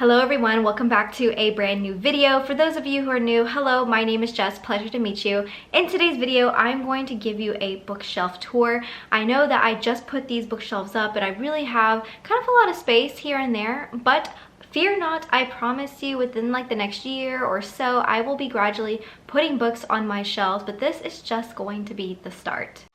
Hello everyone, welcome back to a brand new video. For those of you who are new, hello, my name is Jess, pleasure to meet you. In today's video, I'm going to give you a bookshelf tour. I know that I just put these bookshelves up, but I really have kind of a lot of space here and there, but fear not, I promise you within like the next year or so, I will be gradually putting books on my shelves, but this is just going to be the start.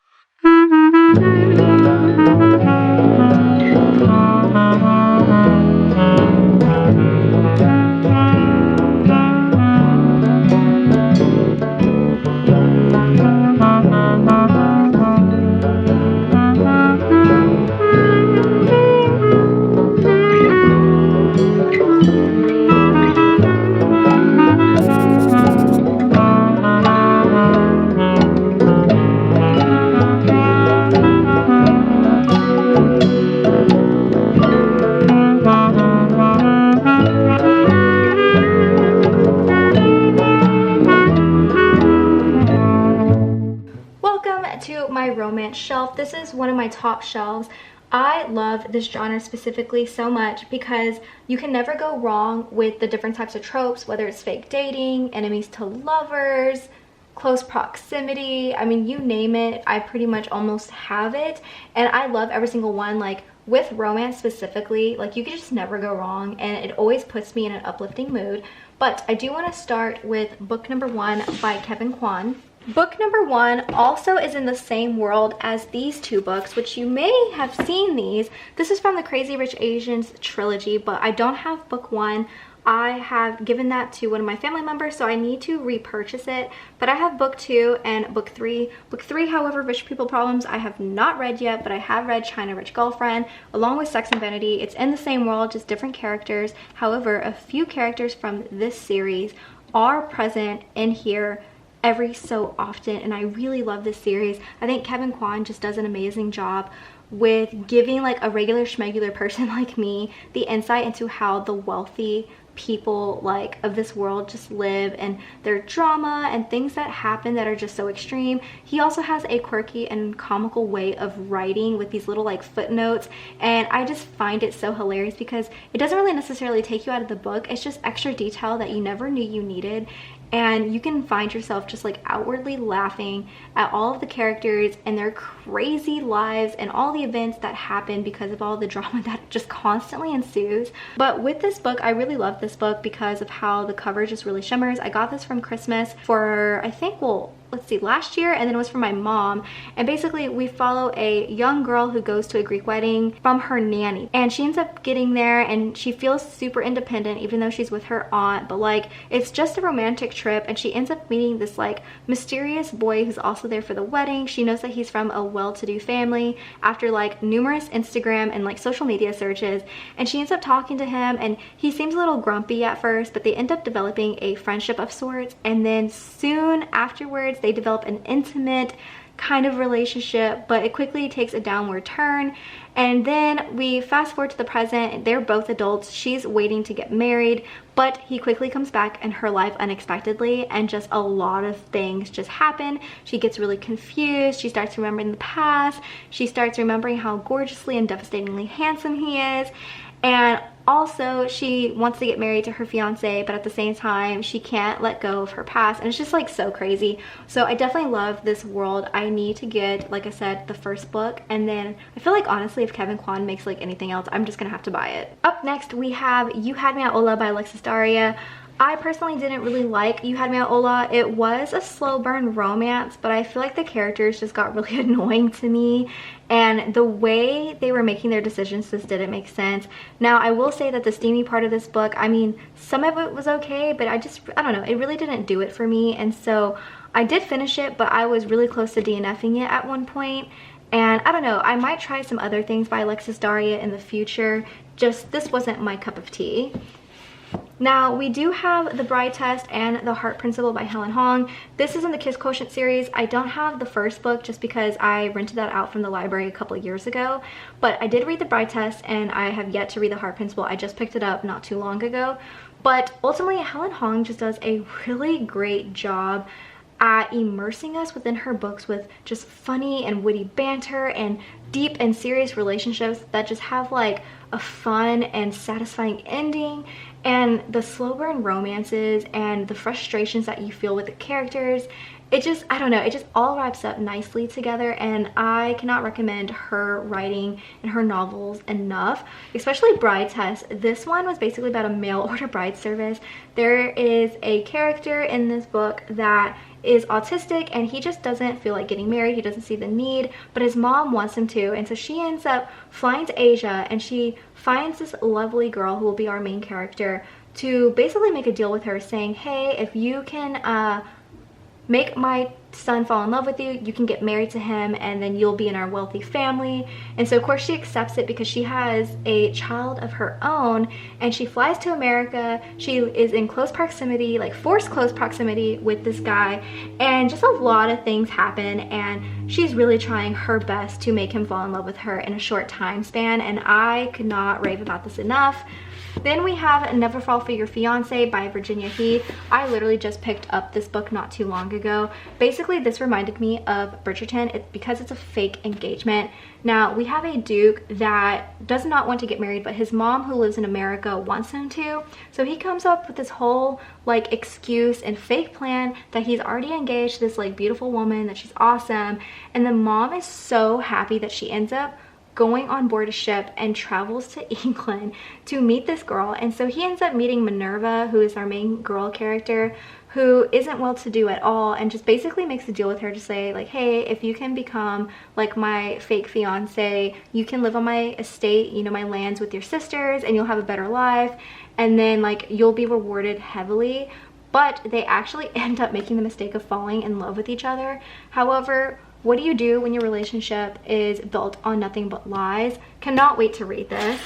Romance shelf. This is one of my top shelves. I love this genre specifically so much because you can never go wrong with the different types of tropes, whether it's fake dating, enemies to lovers, close proximity. I mean, you name it, I pretty much almost have it, and I love every single one. Like with romance specifically, like you can just never go wrong, and it always puts me in an uplifting mood. But I do want to start with book number 1 by Kevin Kwan. Book number 1 also is in the same world as these two books, which you may have seen these. This is from the Crazy Rich Asians trilogy, but I don't have book 1. I have given that to one of my family members, so I need to repurchase it. But I have book 2 and book 3. Book 3, however, Rich People Problems, I have not read yet, but I have read China Rich Girlfriend, along with Sex and Vanity. It's in the same world, just different characters. However, a few characters from this series are present in here every so often, and I really love this series. I think Kevin Kwan just does an amazing job with giving like a regular schmegular person like me the insight into how the wealthy people like of this world just live, and their drama and things that happen that are just so extreme. He also has a quirky and comical way of writing with these little like footnotes, and I just find it so hilarious because it doesn't really necessarily take you out of the book. It's just extra detail that you never knew you needed, and you can find yourself just like outwardly laughing at all of the characters and their crazy lives and all the events that happen because of all the drama that just constantly ensues. But with this book, I really love this book because of how the cover just really shimmers. I got this from Christmas for, I think, well, let's see, last year, and then it was for my mom. And basically we follow a young girl who goes to a Greek wedding from her nanny, and she ends up getting there and she feels super independent even though she's with her aunt, but like it's just a romantic trip, and she ends up meeting this like mysterious boy who's also there for the wedding. She knows that he's from a well-to-do family after like numerous Instagram and like social media searches, and she ends up talking to him, and he seems a little grumpy at first, but they end up developing a friendship of sorts, and then soon afterwards they develop an intimate kind of relationship, but it quickly takes a downward turn. And then we fast forward to the present. They're both adults. She's waiting to get married, but he quickly comes back in her life unexpectedly, and just a lot of things just happen. She gets really confused. She starts remembering the past. She starts remembering how gorgeously and devastatingly handsome he is. And also she wants to get married to her fiance, but at the same time she can't let go of her past, and it's just like so crazy. So I definitely love this world. I need to get, like I said, the first book, and then I feel like honestly if Kevin Kwan makes like anything else, I'm just gonna have to buy it. Up next we have You Had Me at Ola by Alexis Daria. I personally didn't really like You Had Me at Ola. It was a slow burn romance, but I feel like the characters just got really annoying to me, and the way they were making their decisions just didn't make sense. Now I will say that the steamy part of this book, I mean, some of it was okay, but I don't know, it really didn't do it for me, and so I did finish it, but I was really close to DNFing it at one point. And I don't know, I might try some other things by Alexis Daria in the future. Just this wasn't my cup of tea. Now we do have The Bride Test and The Heart Principle by Helen Hong. This is in the Kiss Quotient series. I don't have the first book just because I rented that out from the library a couple of years ago, but I did read The Bride Test and I have yet to read The Heart Principle. I just picked it up not too long ago. But ultimately Helen Hong just does a really great job at immersing us within her books with just funny and witty banter and deep and serious relationships that just have like a fun and satisfying ending. and the slow burn romances and the frustrations that you feel with the characters, it just, I don't know, it just all wraps up nicely together, and I cannot recommend her writing and her novels enough, especially Bride Test. This one was basically about a mail order bride service. There is a character in this book that is autistic, and he just doesn't feel like getting married. He doesn't see the need, but his mom wants him to, and so she ends up flying to Asia, and she finds this lovely girl who will be our main character to basically make a deal with her, saying, hey, if you can make my son fall in love with you, you can get married to him, and then you'll be in our wealthy family. And so of course she accepts it because she has a child of her own, and she flies to America. She is in close proximity, like forced close proximity with this guy, and just a lot of things happen, and she's really trying her best to make him fall in love with her in a short time span, and I could not rave about this enough. Then we have Never Fall for Your Fiance by Virginia Heath. I literally just picked up this book not too long ago. Basically, this reminded me of Bridgerton because it's a fake engagement. Now, we have a duke that does not want to get married, but his mom, who lives in America, wants him to. So he comes up with this whole like excuse and fake plan that he's already engaged to this like beautiful woman, that she's awesome. And the mom is so happy that she ends up going on board a ship and travels to England to meet this girl. And so he ends up meeting Minerva, who is our main girl character, who isn't well-to-do at all, and just basically makes a deal with her to say like, hey, if you can become like my fake fiance, you can live on my estate, you know, my lands with your sisters, and you'll have a better life, and then like you'll be rewarded heavily. But they actually end up making the mistake of falling in love with each other. However, what do you do when your relationship is built on nothing but lies? Cannot wait to read this.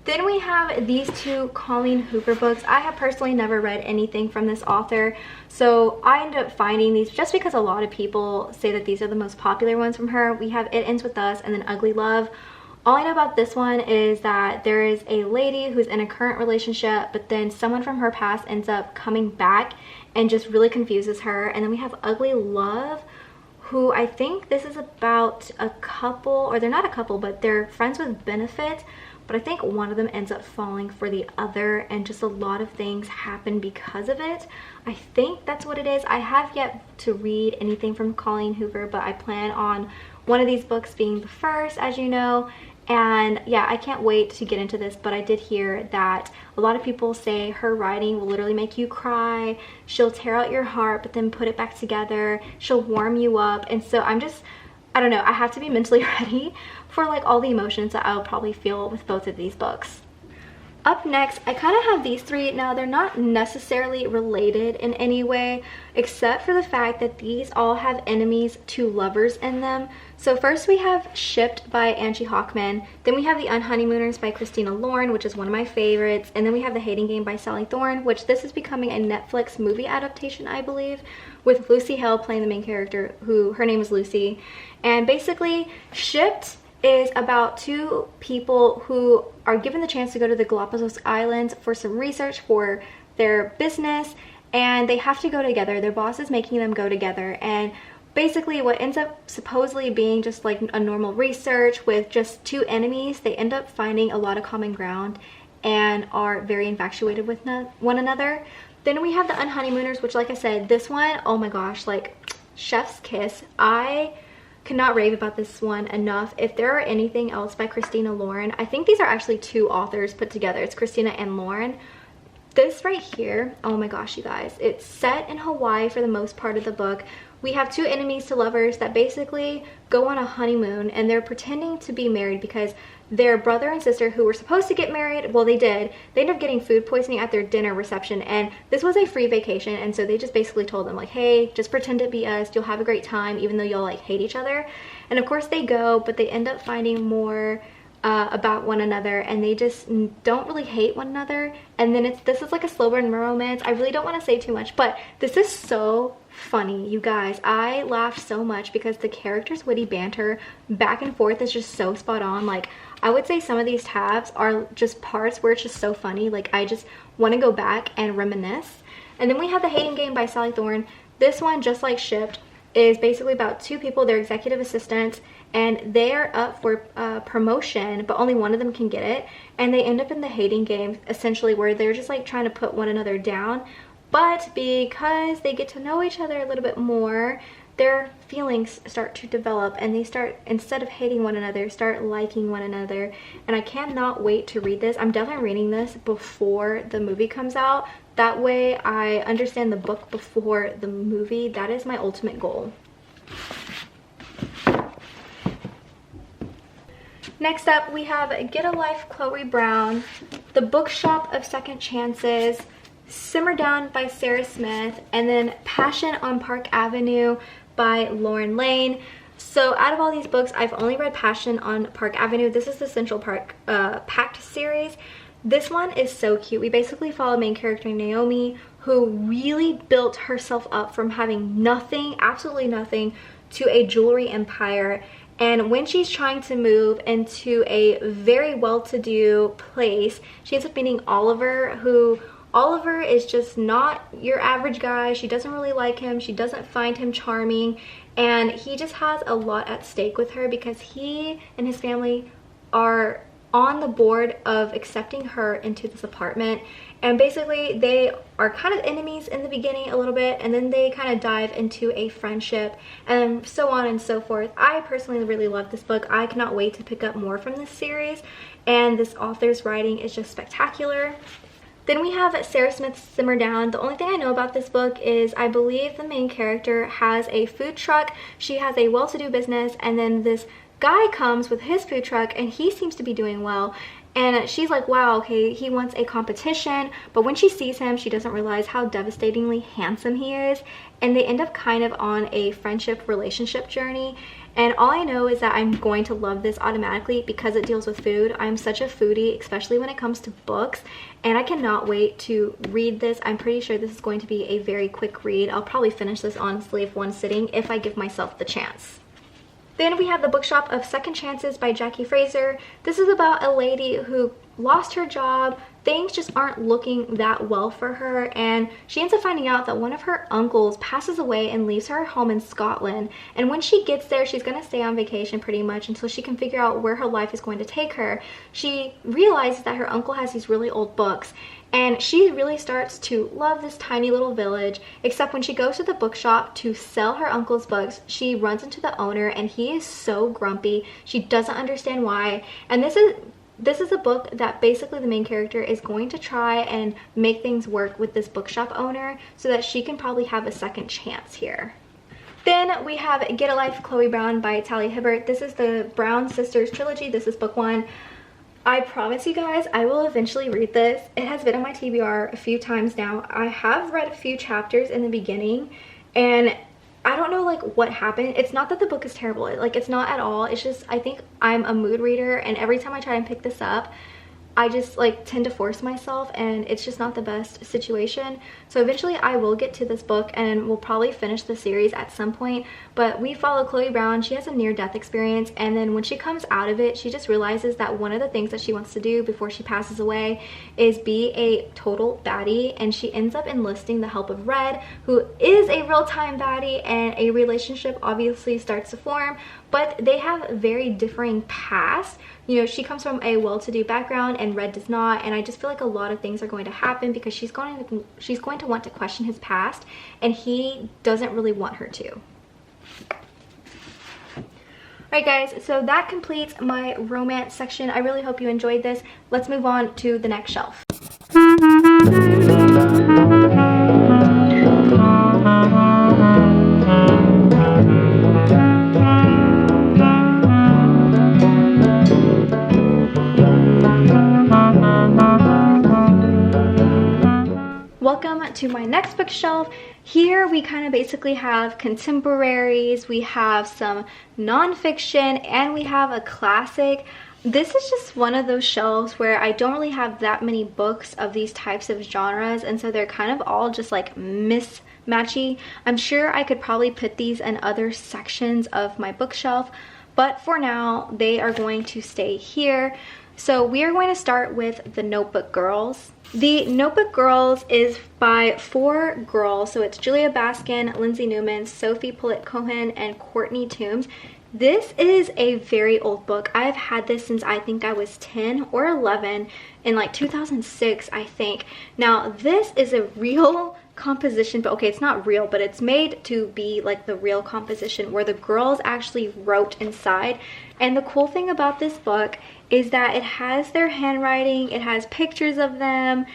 Then we have these two Colleen Hoover books. I have personally never read anything from this author, so I ended up finding these just because a lot of people say that these are the most popular ones from her. We have It Ends With Us and then Ugly Love. All I know about this one is that there is a lady who's in a current relationship, but then someone from her past ends up coming back and just really confuses her. And then we have Ugly Love, who I think this is about a couple, or they're not a couple, but they're friends with benefit, but I think one of them ends up falling for the other, and just a lot of things happen because of it. I think that's what it is. I have yet to read anything from Colleen Hoover, but I plan on one of these books being the first, as you know. And yeah, I can't wait to get into this, but I did hear that a lot of people say her writing will literally make you cry. She'll tear out your heart, but then put it back together. She'll warm you up. And so I don't know, I have to be mentally ready for like all the emotions that I'll probably feel with both of these books. Up next, I kind of have these three. Now, they're not necessarily related in any way, except for the fact that these all have enemies to lovers in them. So first we have Shipped by Angie Hockman. Then we have The Unhoneymooners by Christina Lauren, which is one of my favorites. And then we have The Hating Game by Sally Thorne, which this is becoming a Netflix movie adaptation, I believe, with Lucy Hale playing the main character, who her name is Lucy. And basically, Shipped is about two people who are given the chance to go to the Galapagos Islands for some research for their business, and they have to go together. Their boss is making them go together, and basically what ends up supposedly being just like a normal research with just two enemies, they end up finding a lot of common ground and are very infatuated with one another. Then we have The Unhoneymooners, which, like I said, this one, oh my gosh, like chef's kiss. I cannot rave about this one enough. If there are anything else by Christina Lauren, I think these are actually two authors put together. It's Christina and Lauren. This right here, oh my gosh, you guys, it's set in Hawaii for the most part of the book. We have two enemies to lovers that basically go on a honeymoon, and they're pretending to be married because their brother and sister, who were supposed to get married, well, they did, they ended up getting food poisoning at their dinner reception, and this was a free vacation, and so they just basically told them like, hey, just pretend to be us, you'll have a great time even though you'll like hate each other. And of course they go, but they end up finding more about one another, and they just don't really hate one another. And then this is like a slow burn romance. I really don't want to say too much, but this is so funny, you guys. I laughed so much because the characters' witty banter back and forth is just so spot on. Like, I would say some of these tabs are just parts where it's just so funny, like I just want to go back and reminisce. And then we have The Hating Game by Sally Thorne. This one, just like Shipped, is basically about two people, they're executive assistants, and they're up for promotion, but only one of them can get it, and they end up in the hating game, essentially, where they're just like trying to put one another down. But because they get to know each other a little bit more, their feelings start to develop, and they start, instead of hating one another, start liking one another. And I cannot wait to read this. I'm definitely reading this before the movie comes out. That way I understand the book before the movie. That is my ultimate goal. Next up, we have Get a Life, Chloe Brown, The Bookshop of Second Chances, Simmerdown by Sarah Smith, and then Passion on Park Avenue by Lauren Lane. So out of all these books, I've only read Passion on Park Avenue. This is the Central Park Pact series. This one is so cute. We basically follow main character Naomi, who really built herself up from having nothing, absolutely nothing, to a jewelry empire. And when she's trying to move into a very well-to-do place, she ends up meeting Oliver, who Oliver is just not your average guy. She doesn't really like him. She doesn't find him charming. And he just has a lot at stake with her because he and his family are on the board of accepting her into this apartment. And basically they are kind of enemies in the beginning a little bit, and then they kind of dive into a friendship and so on and so forth. I personally really love this book. I cannot wait to pick up more from this series, and this author's writing is just spectacular. Then we have Sarah Smith's Simmerdown. The only thing I know about this book is I believe the main character has a food truck. She has a well-to-do business, and then this guy comes with his food truck and he seems to be doing well, and she's like, wow, okay, he wants a competition. But when she sees him, she doesn't realize how devastatingly handsome he is, and they end up kind of on a friendship relationship journey. And all I know is that I'm going to love this automatically because it deals with food. I'm such a foodie, especially when it comes to books, and I cannot wait to read this. I'm pretty sure this is going to be a very quick read. I'll probably finish this honestly if one sitting, if I give myself the chance. Then we have The Bookshop of Second Chances by Jackie Fraser. This is about a lady who lost her job. Things just aren't looking that well for her, and she ends up finding out that one of her uncles passes away and leaves her home in Scotland. And when she gets there, she's going to stay on vacation pretty much until she can figure out where her life is going to take her. She realizes that her uncle has these really old books, and she really starts to love this tiny little village, except when she goes to the bookshop to sell her uncle's books, she runs into the owner and he is so grumpy. She doesn't understand why. And this is a book that basically the main character is going to try and make things work with this bookshop owner so that she can probably have a second chance here. Then we have Get a Life, Chloe Brown by Talia Hibbert. This is the Brown Sisters trilogy. This is book one. I promise you guys, I will eventually read this. It has been on my TBR a few times now. I have read a few chapters in the beginning, and I don't know like what happened. It's not that the book is terrible, like it's not at all. It's just I think I'm a mood reader, and every time I try and pick this up, I just like tend to force myself, and it's just not the best situation. So eventually I will get to this book and we'll probably finish the series at some point. But we follow Chloe Brown. She has a near-death experience, and then when she comes out of it, she just realizes that one of the things that she wants to do before she passes away is be a total baddie, and she ends up enlisting the help of Red, who is a real-time baddie, and a relationship obviously starts to form, but they have very differing pasts. You know, she comes from a well-to-do background and Red does not, and I just feel like a lot of things are going to happen because she's going to want to question his past, and he doesn't really want her to. Alright guys, so that completes my romance section. I really hope you enjoyed this. Let's move on to the next shelf. Welcome to my next bookshelf. Here we kind of basically have contemporaries, we have some nonfiction, and we have a classic. This is just one of those shelves where I don't really have that many books of these types of genres, and so they're kind of all just like mismatchy. I'm sure I could probably put these in other sections of my bookshelf, but for now they are going to stay here. So we are going to start with The Notebook Girls. The Notebook Girls is by 4 girls, so it's Julia Baskin, Lindsay Newman, Sophie Pullett-Cohen, and Courtney Toombs. This is a very old book. I've had this since I think I was 10 or 11 in like 2006, I think. Now, this is a real composition, but okay, it's not real, but it's made to be like the real composition where the girls actually wrote inside. And the cool thing about this book is that it has their handwriting, it has pictures of them,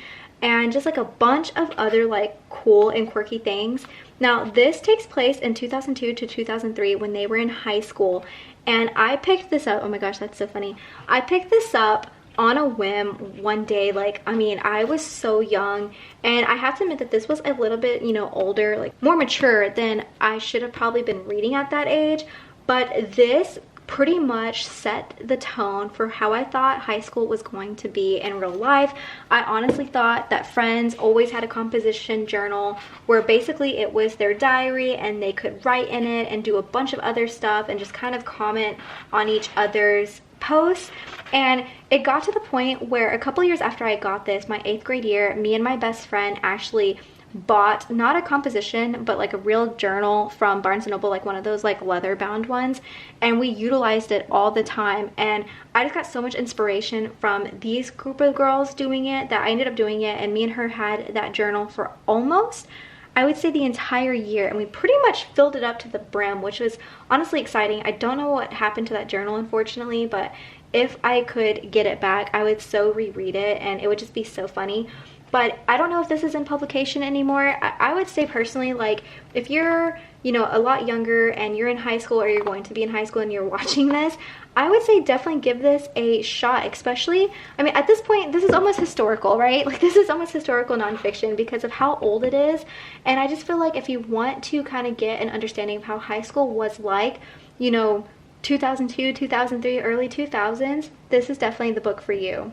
and just like a bunch of other like cool and quirky things. Now, this takes place in 2002 to 2003 when they were in high school, and I picked this up. Oh my gosh, that's so funny. I picked this up on a whim one day. Like, I mean, I was so young, and I have to admit that this was a little bit, you know, older, like more mature than I should have probably been reading at that age. But this pretty much set the tone for how I thought high school was going to be in real life. I honestly thought that friends always had a composition journal where basically it was their diary and they could write in it and do a bunch of other stuff and just kind of comment on each other's posts. And it got to the point where a couple years after I got this, my 8th grade year, me and my best friend actually bought not a composition but like a real journal from Barnes & Noble, like one of those like leather bound ones, and we utilized it all the time. And I just got so much inspiration from these group of girls doing it that I ended up doing it, and me and her had that journal for almost, I would say, the entire year, and we pretty much filled it up to the brim, which was honestly exciting. I don't know what happened to that journal, unfortunately, but if I could get it back, I would so reread it, and it would just be so funny. But I don't know if this is in publication anymore. I would say personally, like, if you're, you know, a lot younger and you're in high school or you're going to be in high school and you're watching this, I would say definitely give this a shot, especially, I mean, at this point, this is almost historical, right? Like, this is almost historical nonfiction because of how old it is. And I just feel like if you want to kind of get an understanding of how high school was like, you know, 2002, 2003, early 2000s, this is definitely the book for you.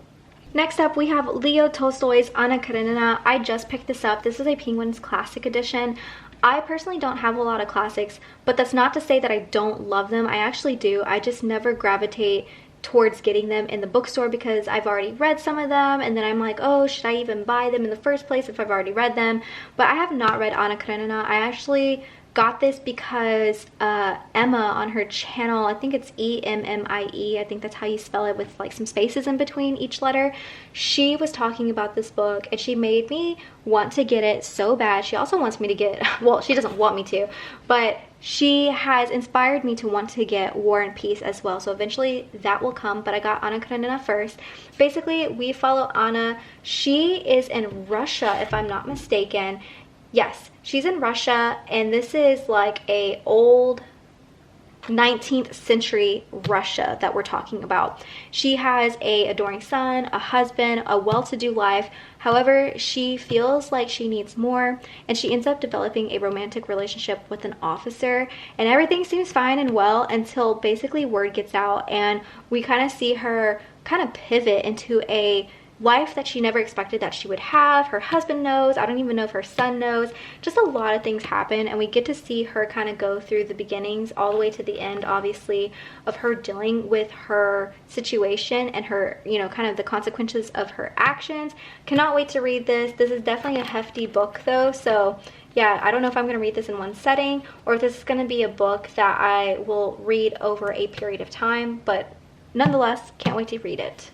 Next up, we have Leo Tolstoy's Anna Karenina. I just picked this up. This is a Penguins Classic Edition. I personally don't have a lot of classics, but that's not to say that I don't love them. I actually do. I just never gravitate towards getting them in the bookstore because I've already read some of them, and then I'm like, oh, should I even buy them in the first place if I've already read them? But I have not read Anna Karenina. I actually got this because Emma on her channel, I think it's E-M-M-I-E, I think that's how you spell it with like some spaces in between each letter, she was talking about this book and she made me want to get it so bad. She also wants me to get, well, she doesn't want me to, but she has inspired me to want to get War and Peace as well, so eventually that will come, but I got Anna Karenina first. Basically, we follow Anna. She is in Russia, if I'm not mistaken. Yes, she's in Russia, and this is like a old 19th century Russia that we're talking about. She has a adoring son, a husband, a well-to-do life. However, she feels like she needs more, and she ends up developing a romantic relationship with an officer, and everything seems fine and well until basically word gets out, and we kind of see her kind of pivot into a life that she never expected that she would have. Her husband knows. I don't even know if her son knows. Just a lot of things happen, and we get to see her kind of go through the beginnings all the way to the end, obviously, of her dealing with her situation and her, you know, kind of the consequences of her actions. Cannot wait to read this. This is definitely a hefty book though, so yeah, I don't know if I'm going to read this in one setting or if this is going to be a book that I will read over a period of time, but nonetheless, can't wait to read it.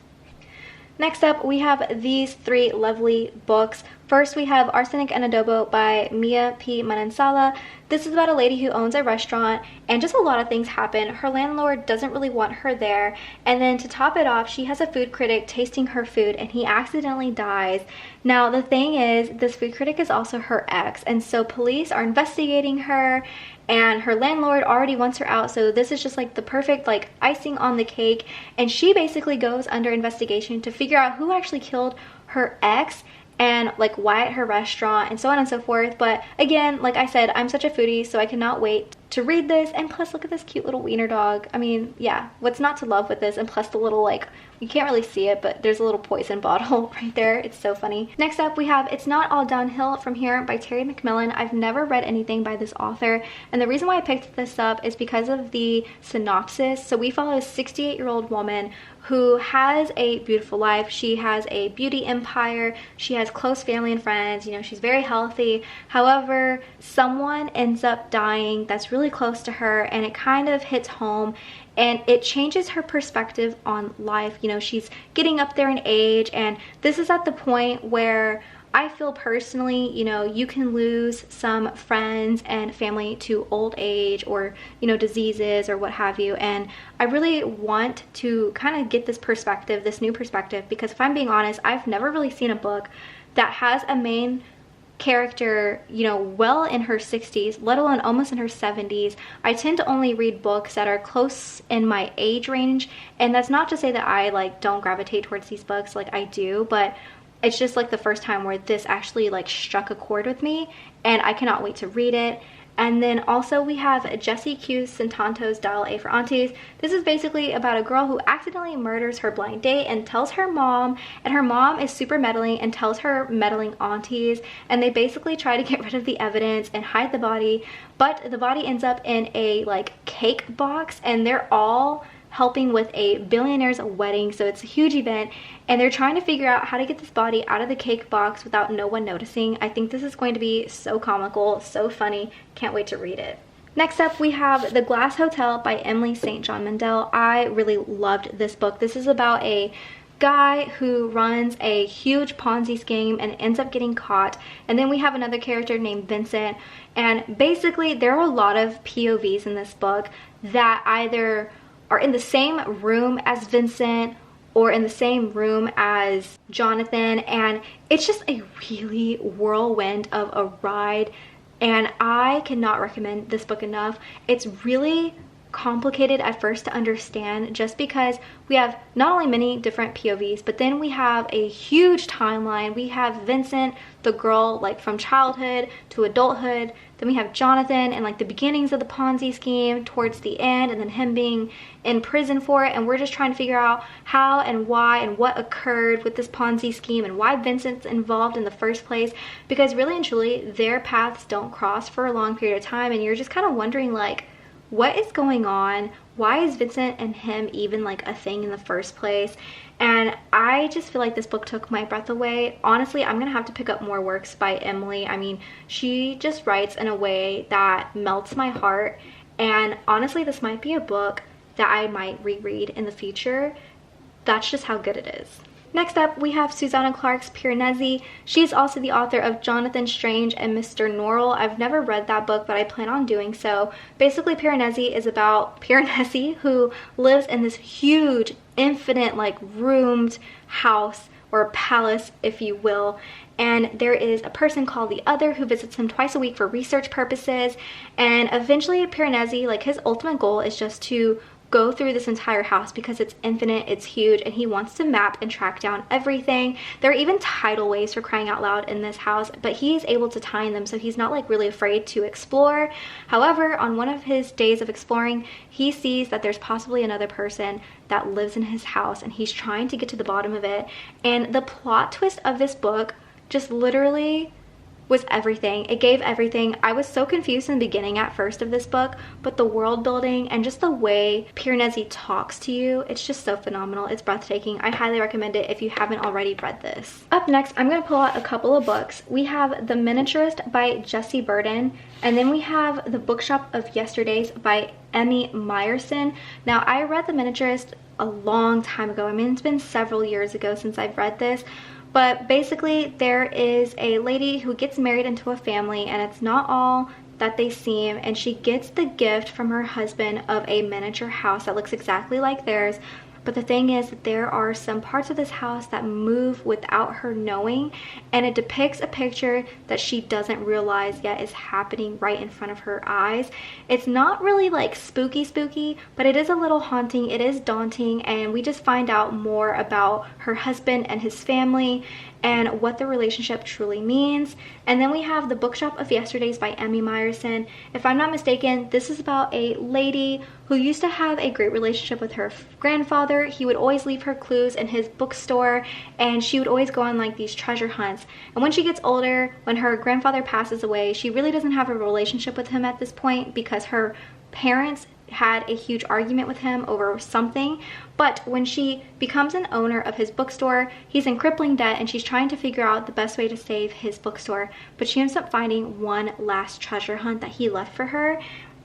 Next up, we have these three lovely books. First, we have Arsenic and Adobo by Mia P. Manansala. This is about a lady who owns a restaurant, and just a lot of things happen. Her landlord doesn't really want her there, and then to top it off, she has a food critic tasting her food, and he accidentally dies. Now, the thing is, this food critic is also her ex, and so police are investigating her, and her landlord already wants her out, so this is just like the perfect like icing on the cake, and she basically goes under investigation to figure out who actually killed her ex and like why at her restaurant and so on and so forth. But again, like I said, I'm such a foodie, so I cannot wait to read this. And plus, look at this cute little wiener dog. I mean, yeah, what's not to love with this? And plus the little, like, you can't really see it, but there's a little poison bottle right there. It's so funny. Next up, we have It's Not All Downhill from Here by Terry McMillan. I've never read anything by this author, and the reason why I picked this up is because of the synopsis. So we follow a 68-year-old woman who has a beautiful life. She has a beauty empire. She has close family and friends. You know, she's very healthy. However, someone ends up dying that's really really close to her, and it kind of hits home, and it changes her perspective on life. You know, she's getting up there in age, and this is at the point where I feel personally, you know, you can lose some friends and family to old age or, you know, diseases or what have you. And I really want to kind of get this perspective, this new perspective, because if I'm being honest, I've never really seen a book that has a main character, you know, well in her 60s, let alone almost in her 70s. I tend to only read books that are close in my age range. And that's not to say that I like don't gravitate towards these books, like I do, but it's just like the first time where this actually like struck a chord with me, and I cannot wait to read it. And then also we have Jessie Q Santanto's Dial A for Aunties. This is basically about a girl who accidentally murders her blind date and tells her mom, and her mom is super meddling and tells her meddling aunties, and they basically try to get rid of the evidence and hide the body, but the body ends up in a like cake box, and they're all helping with a billionaire's wedding, so it's a huge event, and they're trying to figure out how to get this body out of the cake box without no one noticing. I think this is going to be so comical, so funny. Can't wait to read it. Next up, we have The Glass Hotel by Emily St. John Mandel. I really loved this book. This is about a guy who runs a huge Ponzi scheme and ends up getting caught. And then we have another character named Vincent, and basically there are a lot of POVs in this book that either are in the same room as Vincent or in the same room as Jonathan, and it's just a really whirlwind of a ride, and I cannot recommend this book enough. It's really complicated at first to understand, just because we have not only many different POVs, but then we have a huge timeline. We have Vincent, the girl, like from childhood to adulthood. Then we have Jonathan and like the beginnings of the Ponzi scheme towards the end, and then him being in prison for it. And we're just trying to figure out how and why and what occurred with this Ponzi scheme and why Vincent's involved in the first place, because really and truly their paths don't cross for a long period of time, and you're just kind of wondering like, what is going on? Why is Vincent and him even like a thing in the first place? And I just feel like this book took my breath away. Honestly, I'm gonna have to pick up more works by Emily. I mean, she just writes in a way that melts my heart, and honestly, this might be a book that I might reread in the future. That's just how good it is. Next up, we have Susanna Clarke's Pier. She's also the author of Jonathan Strange and Mr. Norrell. I've never read that book, but I plan on doing so. Basically, Pier is about Pier, who lives in this huge, infinite, like, roomed house, or palace, if you will. And there is a person called the Other who visits him twice a week for research purposes. And eventually, Pier, like, his ultimate goal is just to go through this entire house because it's infinite, it's huge, and he wants to map and track down everything. There are even tidal waves, for crying out loud, in this house, but he's able to time them, so he's not like really afraid to explore. However, on one of his days of exploring, he sees that there's possibly another person that lives in his house, and he's trying to get to the bottom of it. And the plot twist of this book just literally was everything. It gave everything. I was so confused in the beginning at first of this book, but the world building and just the way Pier talks to you, it's just so phenomenal. It's breathtaking. I highly recommend it if you haven't already read this. Up next, I'm going to pull out a couple of books. We have The Miniaturist by Jessie Burden, and then we have The Bookshop of Yesterdays by Emmy Meyerson. Now, I read The Miniaturist a long time ago. I mean, it's been several years ago since I've read this. But basically, there is a lady who gets married into a family, and it's not all that they seem, and she gets the gift from her husband of a miniature house that looks exactly like theirs. But the thing is that there are some parts of this house that move without her knowing, and it depicts a picture that she doesn't realize yet is happening right in front of her eyes. It's not really like spooky, but it is a little haunting, it is daunting, and we just find out more about her husband and his family and what the relationship truly means. And then we have The Bookshop of Yesterdays by Emmy Meyerson. If I'm not mistaken, this is about a lady who used to have a great relationship with her grandfather. He would always leave her clues in his bookstore, and she would always go on like these treasure hunts. And when she gets older, when her grandfather passes away, she really doesn't have a relationship with him at this point because her parents had a huge argument with him over something. But when she becomes an owner of his bookstore, he's in crippling debt, and she's trying to figure out the best way to save his bookstore. But she ends up finding one last treasure hunt that he left for her,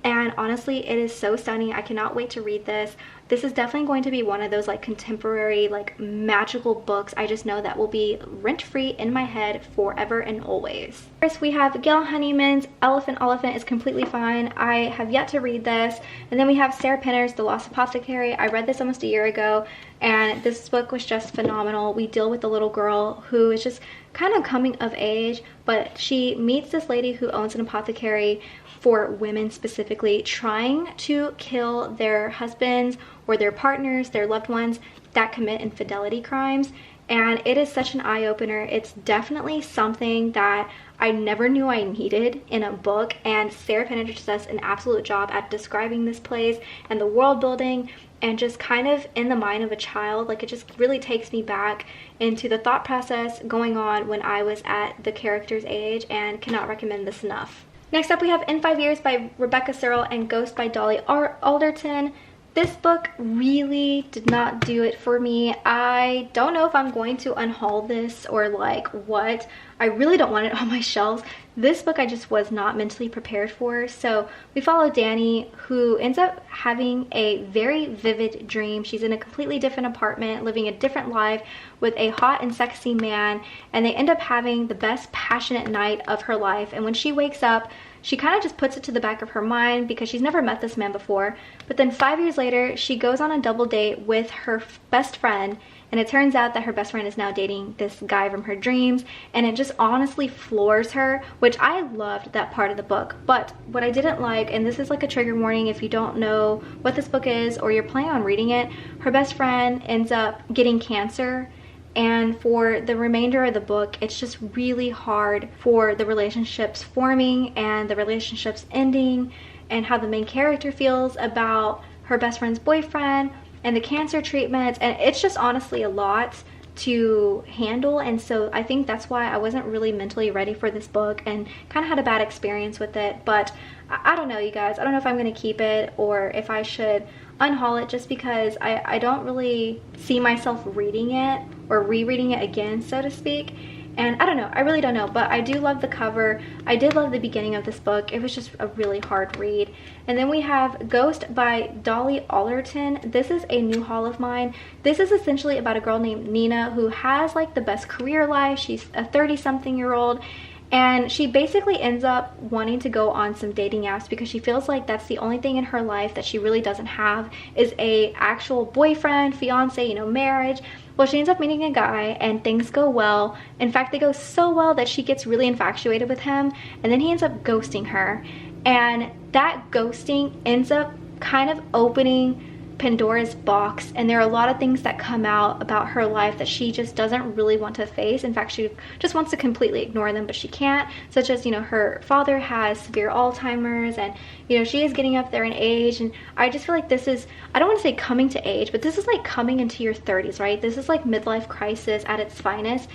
and honestly it is so stunning. I cannot wait to read this. This is definitely going to be one of those like contemporary, like magical books. I just know that will be rent-free in my head forever and always. First we have Gail Honeyman's Elephant is completely fine. I have yet to read this. And then we have Sarah Penner's The Lost Apothecary. I read this almost a year ago and this book was just phenomenal. We deal with the little girl who is just kind of coming of age, but she meets this lady who owns an apothecary for women specifically, trying to kill their husbands or their partners, their loved ones that commit infidelity crimes. And it is such an eye-opener. It's definitely something that I never knew I needed in a book, and Sarah Penner just does an absolute job at describing this place and the world building and just kind of in the mind of a child. Like, it just really takes me back into the thought process going on when I was at the character's age, and cannot recommend this enough. Next up we have In 5 Years by Rebecca Searle and Ghost by Dolly Alderton. This book really did not do it for me. I don't know if I'm going to unhaul this or like what. I really don't want it on my shelves. This book I just was not mentally prepared for. So we follow Danny, who ends up having a very vivid dream. She's in a completely different apartment, living a different life with a hot and sexy man, and they end up having the best passionate night of her life. And when she wakes up, she kind of just puts it to the back of her mind because she's never met this man before. But then 5 years later, she goes on a double date with her best friend, and it turns out that her best friend is now dating this guy from her dreams, and it just honestly floors her, which I loved that part of the book. But what I didn't like, and this is like a trigger warning if you don't know what this book is or you're planning on reading it, her best friend ends up getting cancer. And for the remainder of the book, it's just really hard for the relationships forming and the relationships ending, and how the main character feels about her best friend's boyfriend and the cancer treatments. And it's just honestly a lot to handle, and so I think that's why I wasn't really mentally ready for this book and kind of had a bad experience with it. But I don't know, you guys. I don't know if I'm going to keep it or if I should unhaul it, just because I don't really see myself reading it or rereading it again, so to speak. And I don't know, I really don't know, but I do love the cover. I did love the beginning of this book. It was just a really hard read. And then we have Ghost by Dolly Alderton. This is a new haul of mine. This is essentially about a girl named Nina who has like the best career life. She's a 30-something-year-old, and she basically ends up wanting to go on some dating apps because she feels like that's the only thing in her life that she really doesn't have is a actual boyfriend, fiance, you know, marriage. Well, she ends up meeting a guy and things go well. In fact, they go so well that she gets really infatuated with him, and then he ends up ghosting her. And that ghosting ends up kind of opening Pandora's box, and there are a lot of things that come out about her life that she just doesn't really want to face. In fact, she just wants to completely ignore them, but she can't, such as, you know, her father has severe Alzheimer's, and, you know, she is getting up there in age. And I just feel like this is, I don't want to say coming to age, but this is like coming into your 30s, right? This is like midlife crisis at its finest,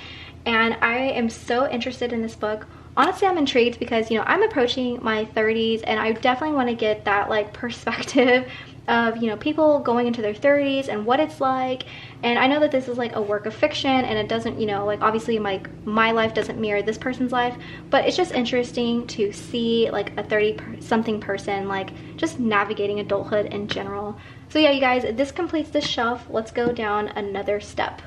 and I am so interested in this book. Honestly, I'm intrigued because, you know, I'm approaching my 30s, and I definitely want to get that like perspective of, you know, people going into their 30s and what it's like. And I know that this is like a work of fiction, and it doesn't, you know, like obviously my life doesn't mirror this person's life, but it's just interesting to see like a 30-something person like just navigating adulthood in general. So yeah, you guys, this completes this shelf. Let's go down another step.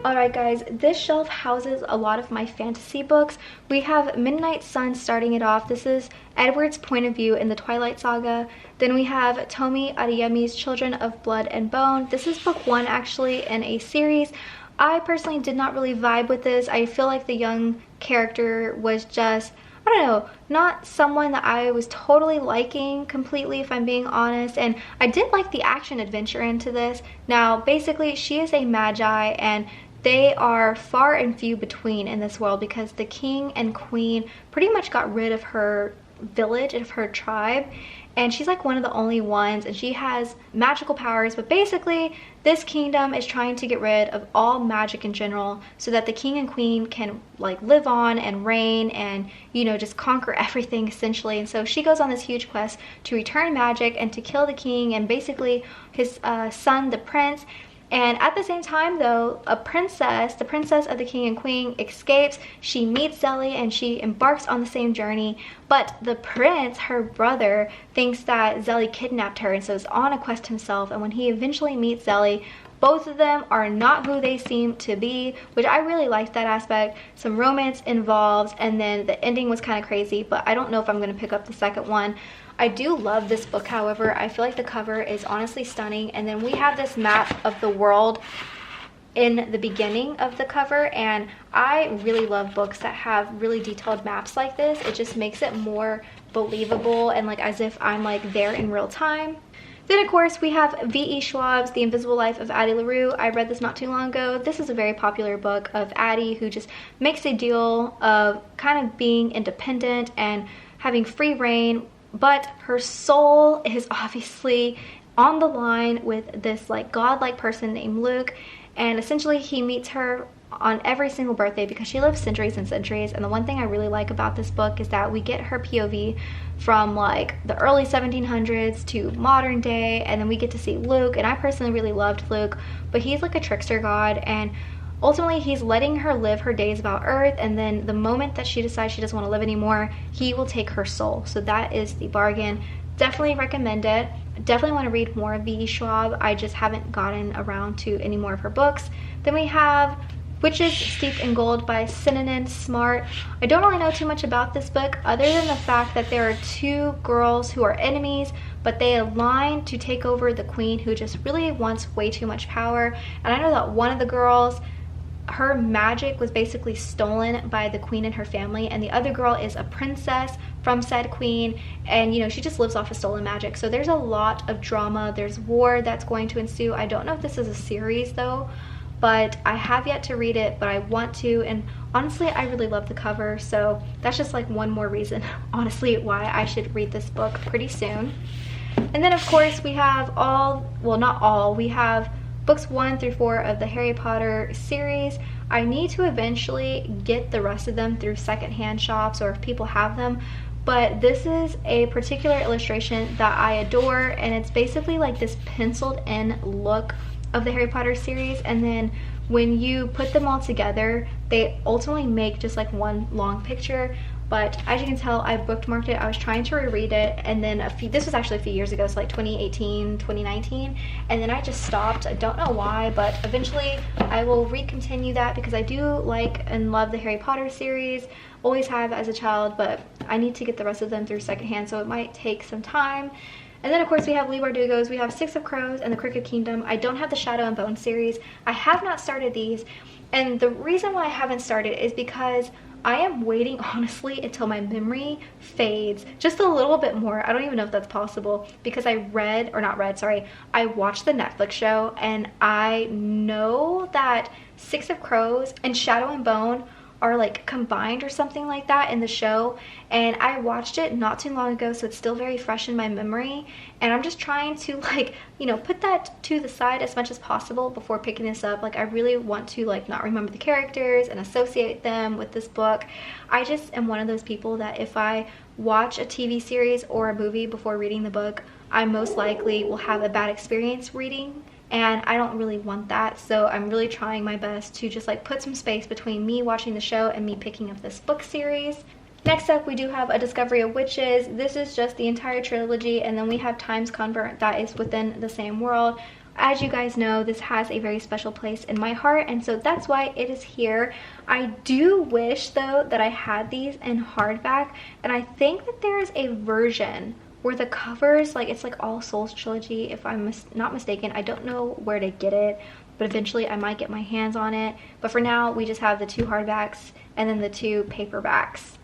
Alright guys, this shelf houses a lot of my fantasy books. We have Midnight Sun starting it off. This is Edward's point of view in the Twilight Saga. Then we have Tomi Adeyemi's Children of Blood and Bone. This is book 1 actually in a series. I personally did not really vibe with this. I feel like the young character was just, I don't know, not someone that I was totally liking completely, if I'm being honest. And I did like the action adventure into this. Now basically she is a magi, and they are far and few between in this world because the king and queen pretty much got rid of her village, of her tribe, and she's like one of the only ones, and she has magical powers. But basically this kingdom is trying to get rid of all magic in general so that the king and queen can like live on and reign and, you know, just conquer everything essentially. And so she goes on this huge quest to return magic and to kill the king and basically his son, the prince. And at the same time though, a princess, the princess of the king and queen, escapes. She meets Dolly and she embarks on the same journey. But the prince, her brother, thinks that Dolly kidnapped her and so is on a quest himself. And when he eventually meets Dolly, both of them are not who they seem to be, which I really liked that aspect. Some romance involved, and then the ending was kind of crazy, but I don't know if I'm going to pick up the second one. I do love this book, however. I feel like the cover is honestly stunning. And then we have this map of the world in the beginning of the cover, and I really love books that have really detailed maps like this. It just makes it more believable and like as if I'm like there in real time. Then of course we have V.E. Schwab's The Invisible Life of Addie LaRue. I read this not too long ago. This is a very popular book of Addie who just makes a deal of kind of being independent and having free reign, but her soul is obviously on the line with this like godlike person named Luke, and essentially he meets her on every single birthday because she lives centuries and centuries. And the one thing I really like about this book is that we get her POV from like the early 1700s to modern day, and then we get to see Luke. And I personally really loved Luke, but he's like a trickster god, and ultimately he's letting her live her days about Earth, and then the moment that she decides she doesn't want to live anymore, he will take her soul. So that is the bargain. Definitely recommend it. Definitely want to read more of V.E. Schwab. I just haven't gotten around to any more of her books. Then we have Witches Steeped in Gold by Synonym Smart. I don't really know too much about this book other than the fact that there are two girls who are enemies, but they align to take over the queen, who just really wants way too much power. And I know that one of the girls, her magic was basically stolen by the queen and her family, and the other girl is a princess from said queen, and you know, she just lives off of stolen magic. So there's a lot of drama. There's war that's going to ensue. I don't know if this is a series though, but I have yet to read it, but I want to. And honestly, I really love the cover, so that's just like one more reason honestly why I should read this book pretty soon. And then of course we have we have books 1 through 4 of the Harry Potter series. I need to eventually get the rest of them through secondhand shops or if people have them, but this is a particular illustration that I adore, and it's basically like this penciled in look of the Harry Potter series, and then when you put them all together they ultimately make just like one long picture. But as you can tell, I bookmarked it. I was trying to reread it, and then this was actually a few years ago, so like 2018, 2019, and then I just stopped. I don't know why, but eventually I will recontinue that because I do like and love the Harry Potter series, always have as a child, but I need to get the rest of them through secondhand, so it might take some time. And then of course we have Leigh Bardugo's We Have Six of Crows and the Qriket Kingdom. I don't have the Shadow and Bone series. I have not started these, and the reason why I haven't started is because I am waiting honestly until my memory fades just a little bit more. I don't even know if that's possible because I watched the Netflix show, and I know that Six of Crows and Shadow and Bone are like combined or something like that in the show, and I watched it not too long ago, so it's still very fresh in my memory, and I'm just trying to like, you know, put that to the side as much as possible before picking this up. Like I really want to like not remember the characters and associate them with this book. I just am one of those people that if I watch a TV series or a movie before reading the book, I most likely will have a bad experience reading, and I don't really want that. So I'm really trying my best to just like put some space between me watching the show and me picking up this book series. Next up, we do have A Discovery of Witches. This is just the entire trilogy, and then we have Times Convert that is within the same world. As you guys know, this has a very special place in my heart, and so that's why it is here. I do wish though that I had these in hardback, and I think that there is a version where the covers, like it's like All Souls trilogy if I'm not mistaken. I don't know where to get it, but eventually I might get my hands on it. But for now, we just have the 2 hardbacks and then the 2 paperbacks.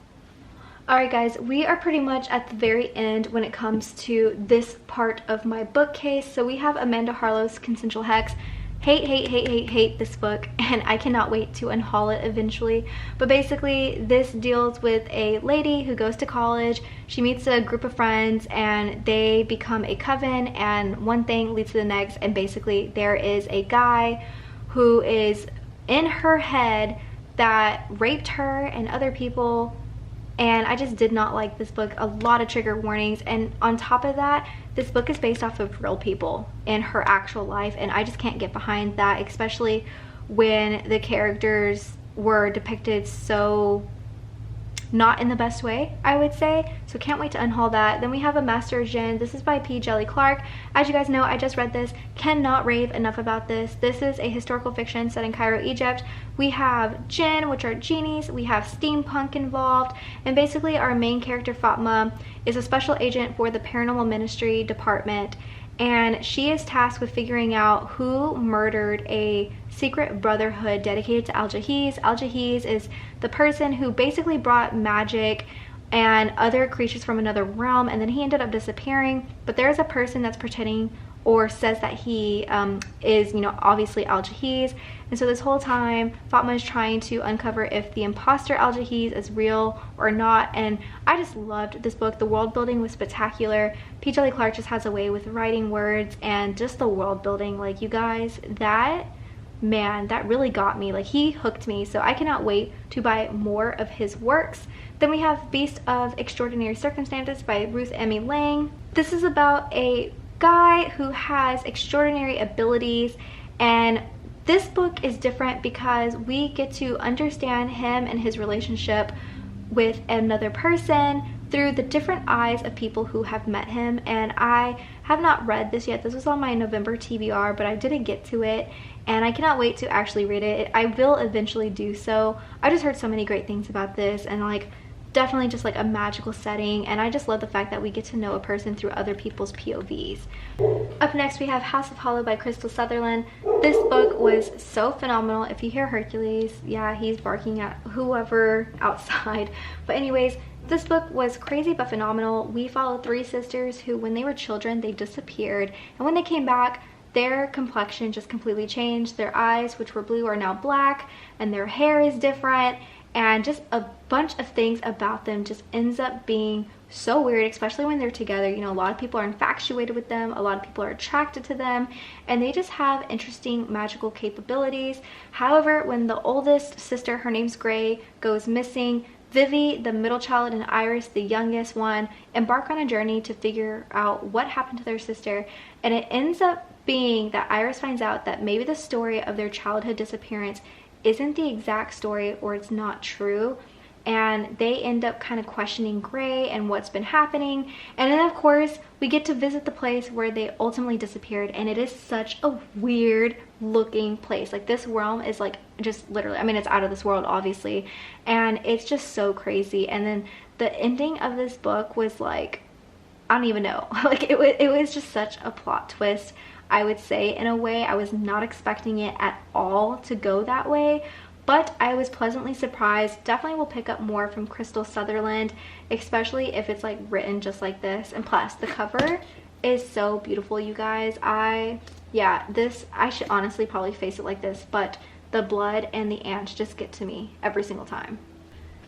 Alright guys, we are pretty much at the very end when it comes to this part of my bookcase. So we have Amanda Harlow's Consensual Hex. hate this book, and I cannot wait to unhaul it eventually. But basically this deals with a lady who goes to college. She meets a group of friends and they become a coven, and one thing leads to the next, and basically there is a guy who is in her head that raped her and other people. And I just did not like this book. A lot of trigger warnings, and on top of that, this book is based off of real people in her actual life, and I just can't get behind that, especially when the characters were depicted so not in the best way, I would say. So can't wait to unhaul that. Then we have A Master of Jinn. This is by P. Jelly Clark. As you guys know, I just read this. Cannot rave enough about this. This is a historical fiction set in Cairo, Egypt. We have jinn, which are genies. We have steampunk involved. And basically our main character, Fatma, is a special agent for the Paranormal Ministry Department. And she is tasked with figuring out who murdered a secret brotherhood dedicated to Al-Jahiz. Al-Jahiz is the person who basically brought magic and other creatures from another realm, and then he ended up disappearing. But there's a person that's pretending or says that he is, you know, obviously Al-Jahiz. And so this whole time, Fatma is trying to uncover if the imposter Al-Jahiz is real or not. And I just loved this book. The world building was spectacular. P. Jelly Clark just has a way with writing words and just the world building. Like, you guys, that really got me. Like, he hooked me. So I cannot wait to buy more of his works. Then we have Beast of Extraordinary Circumstances by Ruth Emmy Lang. This is about a guy who has extraordinary abilities, and this book is different because we get to understand him and his relationship with another person through the different eyes of people who have met him. And I have not read this yet. This was on my November TBR, but I didn't get to it, and I cannot wait to actually read it. I will eventually do so. I just heard so many great things about this, and like, definitely just like a magical setting, and I just love the fact that we get to know a person through other people's POVs. Up next we have House of Hollow by Crystal Sutherland. This book was so phenomenal. If you hear Hercules, yeah, he's barking at whoever outside. But anyways, this book was crazy but phenomenal. We followed three sisters who, when they were children, they disappeared, and when they came back, their complexion just completely changed. Their eyes, which were blue, are now black, and their hair is different, and just a bunch of things about them just ends up being so weird, especially when they're together. You know, a lot of people are infatuated with them, a lot of people are attracted to them, and they just have interesting magical capabilities. However, when the oldest sister, her name's Gray, goes missing, Vivi, the middle child, and Iris, the youngest one, embark on a journey to figure out what happened to their sister. And it ends up being that Iris finds out that maybe the story of their childhood disappearance isn't the exact story, or it's not true, and they end up kind of questioning Gray and what's been happening. And then of course we get to visit the place where they ultimately disappeared, and it is such a weird looking place. Like, this realm is like just literally, I mean, it's out of this world obviously, and it's just so crazy. And then the ending of this book was like, I don't even know, like it was just such a plot twist, I would say. In a way, I was not expecting it at all to go that way, but I was pleasantly surprised. Definitely will pick up more from Crystal Sutherland, especially if it's like written just like this. And plus, the cover is so beautiful, you guys. Yeah, this, I should honestly probably face it like this, but the blood and the ants just get to me every single time.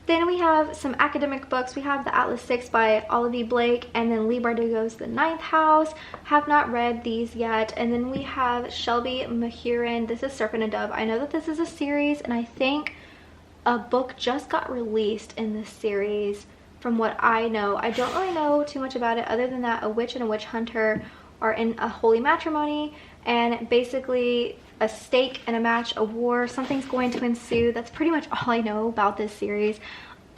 Then we have some academic books. We have The Atlas Six by Olivia Blake, and then Lee Bardugo's The Ninth House. Have not read these yet. And then we have Shelby Mahurin. This is Serpent and Dove. I know that this is a series, and I think a book just got released in this series from what I know. I don't really know too much about it other than that a witch and a witch hunter are in a holy matrimony, and basically a stake and a match, a war, something's going to ensue. That's pretty much all I know about this series.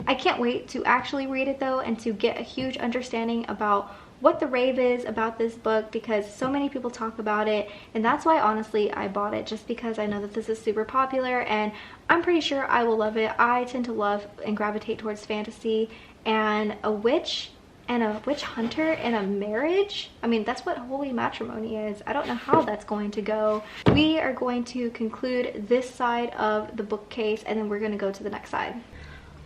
I can't wait to actually read it though, and to get a huge understanding about what the rave is about this book, because so many people talk about it, and that's why honestly I bought it, just because I know that this is super popular and I'm pretty sure I will love it. I tend to love and gravitate towards fantasy, and a witch and a witch hunter and a marriage, I mean, that's what holy matrimony is. I don't know how that's going to go. We are going to conclude this side of the bookcase, and then we're going to go to the next side.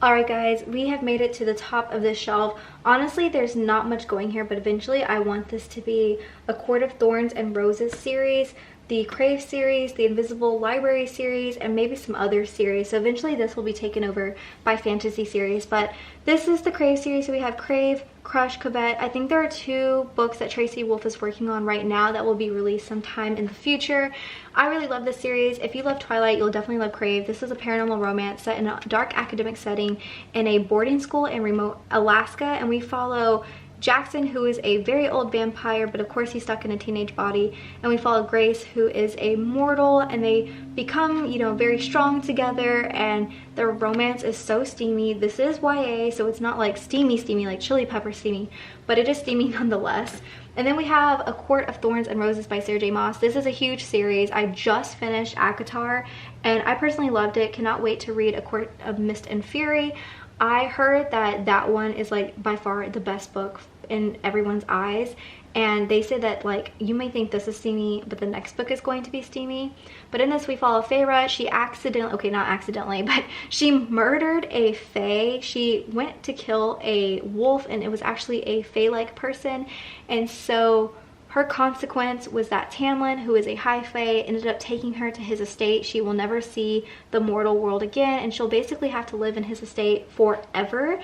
Alright guys, we have made it to the top of this shelf. Honestly, there's not much going here, but eventually I want this to be a Court of Thorns and Roses series. the Crave series, the Invisible Library series, and maybe some other series. So eventually this will be taken over by fantasy series, but this is the Crave series. So we have Crave, Crush, Qriket. I think there are 2 books that Tracy Wolff is working on right now that will be released sometime in the future. I really love this series. If you love Twilight, you'll definitely love Crave. This is a paranormal romance set in a dark academic setting in a boarding school in remote Alaska, and we follow Jackson, who is a very old vampire, but of course he's stuck in a teenage body, and we follow Grace, who is a mortal, and they become, you know, very strong together, and their romance is so steamy. This is YA, so it's not like steamy like chili pepper steamy, but it is steamy nonetheless. And then we have A Court of Thorns and Roses by Sarah J. Maas. This is a huge series. I just finished ACOTAR, and I personally loved it. Cannot wait to read A Court of Mist and Fury. I heard that that one is like by far the best book in everyone's eyes, and they say that like you may think this is steamy, but the next book is going to be steamy. But in this we follow Feyre. She accidentally, okay, not accidentally, but she murdered a fae. She went to kill a wolf, and it was actually a fae-like person, and so her consequence was that Tamlin, who is a high fae, ended up taking her to his estate. She will never see the mortal world again, and she'll basically have to live in his estate forever.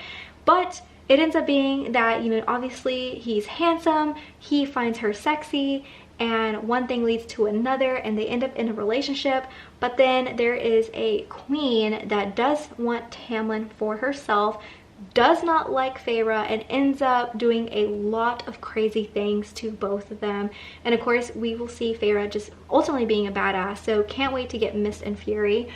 But it ends up being that, you know, obviously he's handsome, he finds her sexy, and one thing leads to another, and they end up in a relationship. But then there is a queen that does want Tamlin for herself, does not like Feyre, and ends up doing a lot of crazy things to both of them. And of course we will see Feyre just ultimately being a badass, so can't wait to get Mist and Fury.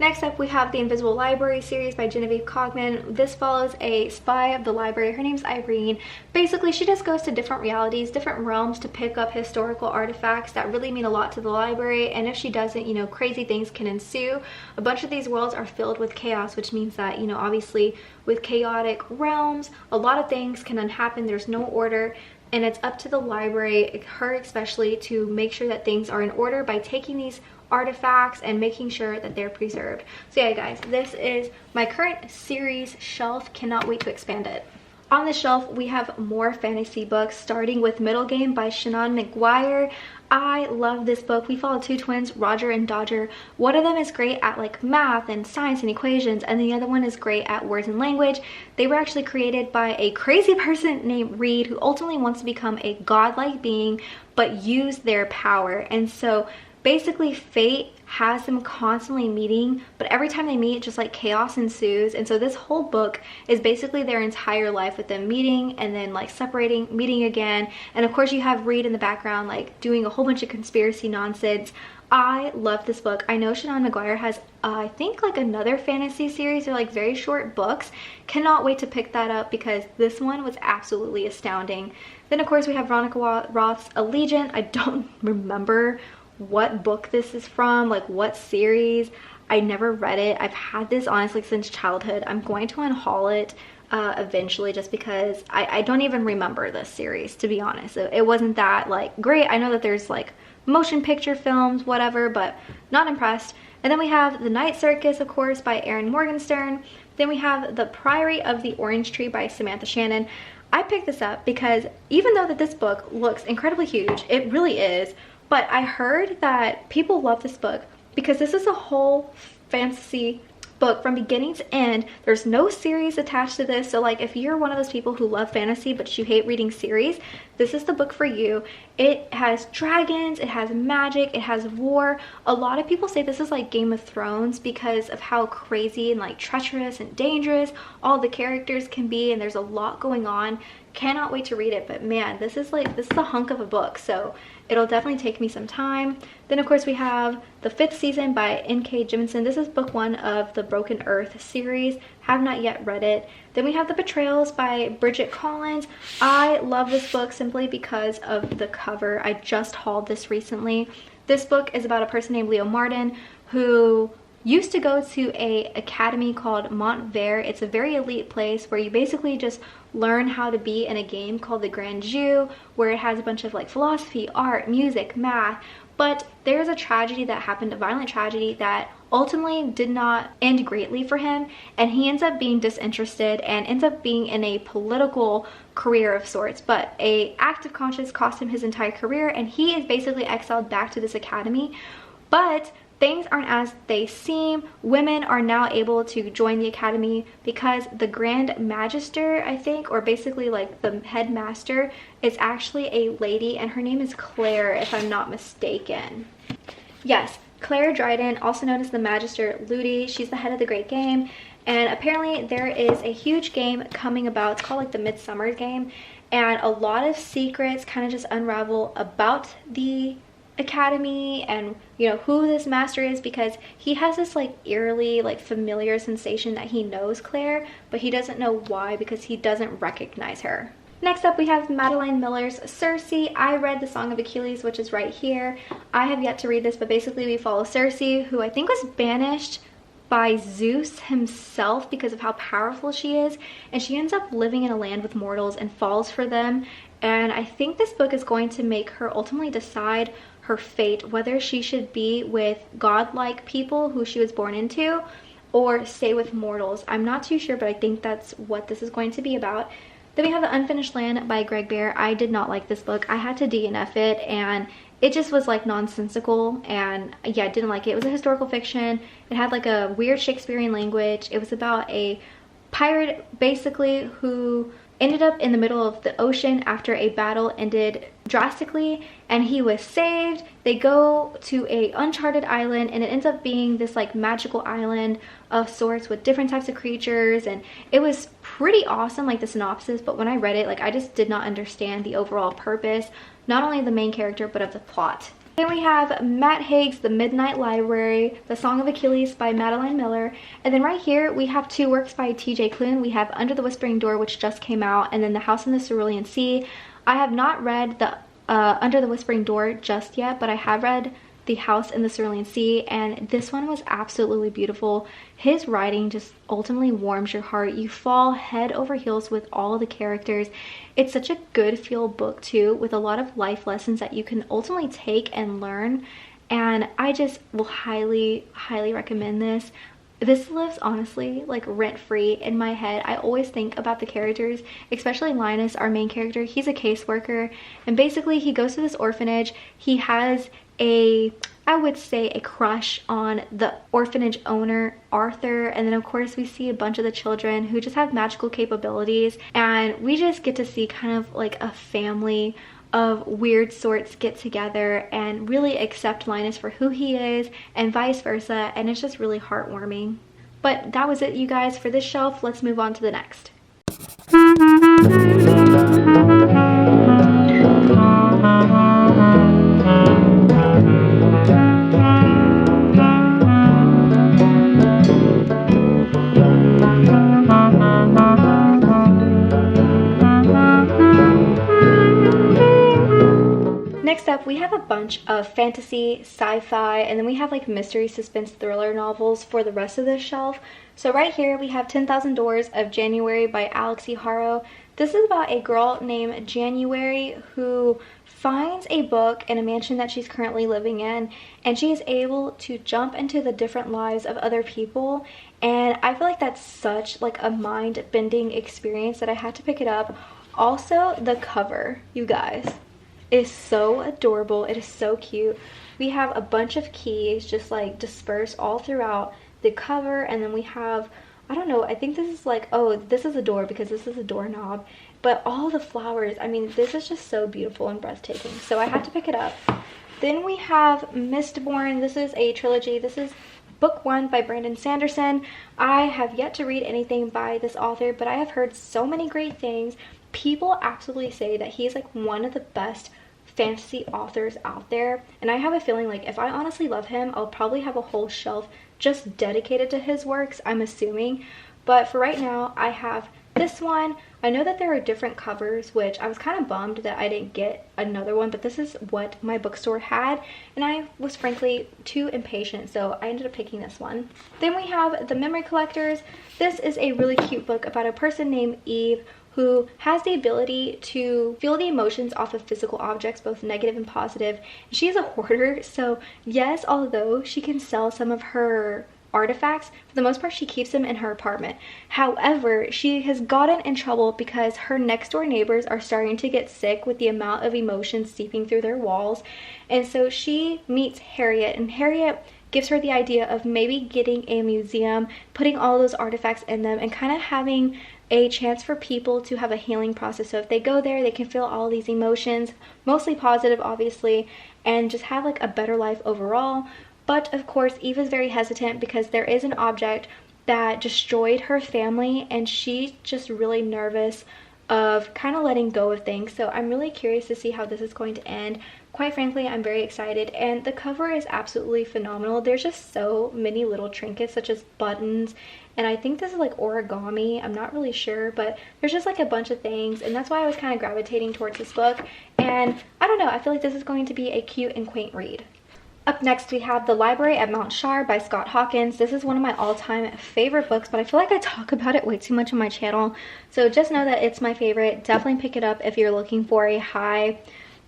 Next up we have the Invisible Library series by Genevieve Cogman. This follows a spy of the library. Her name's Irene. Basically she just goes to different realities, different realms to pick up historical artifacts that really mean a lot to the library, and if she doesn't, you know, crazy things can ensue. A bunch of these worlds are filled with chaos, which means that, you know, obviously with chaotic realms a lot of things can happen. There's no order, and it's up to the library, her especially, to make sure that things are in order by taking these artifacts and making sure that they're preserved. So yeah guys, this is my current series shelf. Cannot wait to expand it. On the shelf we have more fantasy books, starting with Middle Game by Shannon McGuire. I love this book. We follow 2 twins, Roger and Dodger. One of them is great at like math and science and equations, and the other one is great at words and language. They were actually created by a crazy person named Reed, who ultimately wants to become a godlike being but use their power. And so basically fate has them constantly meeting, but every time they meet just like chaos ensues. And so this whole book is basically their entire life, with them meeting and then like separating, meeting again, and of course you have Reed in the background like doing a whole bunch of conspiracy nonsense. I love this book. I know Shannon McGuire has I think like another fantasy series. They're like very short books. Cannot wait to pick that up because this one was absolutely astounding. Then of course we have Veronica Roth's Allegiant. I don't remember what book this is from, like what series. I never read it. I've had this honestly since childhood. I'm going to unhaul it eventually, just because I don't even remember this series, to be honest. It wasn't that like great. I know that there's like motion picture films, whatever, but not impressed. And then we have The Night Circus, of course, by Erin Morgenstern. Then we have The Priory of the Orange Tree by Samantha Shannon. I picked this up because even though that this book looks incredibly huge, it really is, but I heard that people love this book because this is a whole fantasy book from beginning to end. There's no series attached to this, so like if you're one of those people who love fantasy but you hate reading series, this is the book for you. It has dragons, it has magic, it has war. A lot of people say this is like Game of Thrones because of how crazy and like treacherous and dangerous all the characters can be, and there's a lot going on. Cannot wait to read it, but man, this is a hunk of a book, so it'll definitely take me some time. Then of course we have The 5th Season by N.K. Jemisin. This is book 1 of the Broken Earth series. Have not yet read it. Then we have The Betrayals by Bridget Collins. I love this book simply because of the cover. I just hauled this recently. This book is about a person named Leo Martin who used to go to a academy called Montvert. It's a very elite place where you basically just learn how to be in a game called the Grand Jeu, where it has a bunch of like philosophy, art, music, math. But there's a tragedy that happened, a violent tragedy that ultimately did not end greatly for him, and he ends up being disinterested and ends up being in a political career of sorts. But a act of conscience cost him his entire career, and he is basically exiled back to this academy. But things aren't as they seem. Women are now able to join the academy because the Grand Magister, I think, or basically like the headmaster, is actually a lady, and her name is Claire, if I'm not mistaken. Yes, Claire Dryden, also known as the Magister Ludi. She's the head of the Great Game, and apparently there is a huge game coming about. It's called like the Midsummer Game, and a lot of secrets kind of just unravel about the academy and, you know, who this master is, because he has this like eerily like familiar sensation that he knows Claire, but he doesn't know why, because he doesn't recognize her. Next up, we have Madeline Miller's Circe. I read The Song of Achilles, which is right here. I have yet to read this, but basically we follow Circe, who I think was banished by Zeus himself because of how powerful she is, and she ends up living in a land with mortals and falls for them. And I think this book is going to make her ultimately decide her fate, whether she should be with godlike people who she was born into or stay with mortals. I'm not too sure, but I think that's what this is going to be about. Then we have The Unfinished Land by Greg Bear. I did not like this book. I had to DNF it, and it just was like nonsensical, and yeah, I didn't like it. It was a historical fiction. It had like a weird Shakespearean language. It was about a pirate basically who ended up in the middle of the ocean after a battle ended drastically, and he was saved. They go to a uncharted island, and it ends up being this like magical island of sorts with different types of creatures, and it was pretty awesome, like the synopsis. But when I read it, like I just did not understand the overall purpose, not only of the main character but of the plot. Then we have Matt Haig's The Midnight Library, The Song of Achilles by Madeline Miller. And then right here we have two works by TJ Klune. We have Under the Whispering Door, which just came out, and then The House in the Cerulean Sea. I have not read the Under the Whispering Door just yet, but I have read The House in the Cerulean Sea, and this one was absolutely beautiful. His writing just ultimately warms your heart. You fall head over heels with all the characters. It's such a good feel book too, with a lot of life lessons that you can ultimately take and learn, and I just will highly recommend this. This lives honestly like rent-free in my head. I always think about the characters, especially Linus, our main character. He's a caseworker, and basically he goes to this orphanage. He has I would say a crush on the orphanage owner, Arthur, and then of course we see a bunch of the children who just have magical capabilities, and we just get to see kind of like a family of weird sorts get together and really accept Linus for who he is, and vice versa, and it's just really heartwarming. But that was it, you guys, for this shelf. Let's move on to the next. Next up, we have a bunch of fantasy, sci-fi, and then we have like mystery, suspense, thriller novels for the rest of this shelf. So right here we have 10,000 Doors of January by Alex E. Haro. This is about a girl named January who finds a book in a mansion that she's currently living in, and she is able to jump into the different lives of other people. And I feel like that's such like a mind-bending experience that I had to pick it up. Also, the cover, you guys, is so adorable. It is so cute. We have a bunch of keys just like dispersed all throughout the cover, and then we have, I don't know, I think this is like, oh, this is a door because this is a doorknob, but all the flowers, I mean, this is just so beautiful and breathtaking, so I had to pick it up. Then we have Mistborn. This is a trilogy. This is book 1 by Brandon Sanderson. I have yet to read anything by this author, but I have heard so many great things. People absolutely say that he's like one of the best fantasy authors out there, and I have a feeling like if I honestly love him, I'll probably have a whole shelf just dedicated to his works, I'm assuming. But for right now, I have this one. I know that there are different covers, which I was kind of bummed that I didn't get another one, but this is what my bookstore had, and I was frankly too impatient, so I ended up picking this one. Then we have The Memory Collectors. This is a really cute book about a person named Eve who has the ability to feel the emotions off of physical objects, both negative and positive. She is a hoarder, so yes, although she can sell some of her artifacts, for the most part she keeps them in her apartment. However, she has gotten in trouble because her next door neighbors are starting to get sick with the amount of emotions seeping through their walls, and so she meets Harriet, and Harriet gives her the idea of maybe getting a museum, putting all those artifacts in them, and kind of having a chance for people to have a healing process. So if they go there, they can feel all these emotions, mostly positive obviously, and just have like a better life overall. But of course, Eve is very hesitant because there is an object that destroyed her family, and she's just really nervous of kind of letting go of things. So I'm really curious to see how this is going to end. Quite frankly, I'm very excited, and the cover is absolutely phenomenal. There's just so many little trinkets such as buttons, and I think this is like origami, I'm not really sure, but there's just like a bunch of things, and that's why I was kind of gravitating towards this book. And I don't know, I feel like this is going to be a cute and quaint read. Up next, we have The Library at Mount Shar by Scott Hawkins. This is one of my all-time favorite books, but I feel like I talk about it way too much on my channel, so just know that it's my favorite. Definitely pick it up if you're looking for a high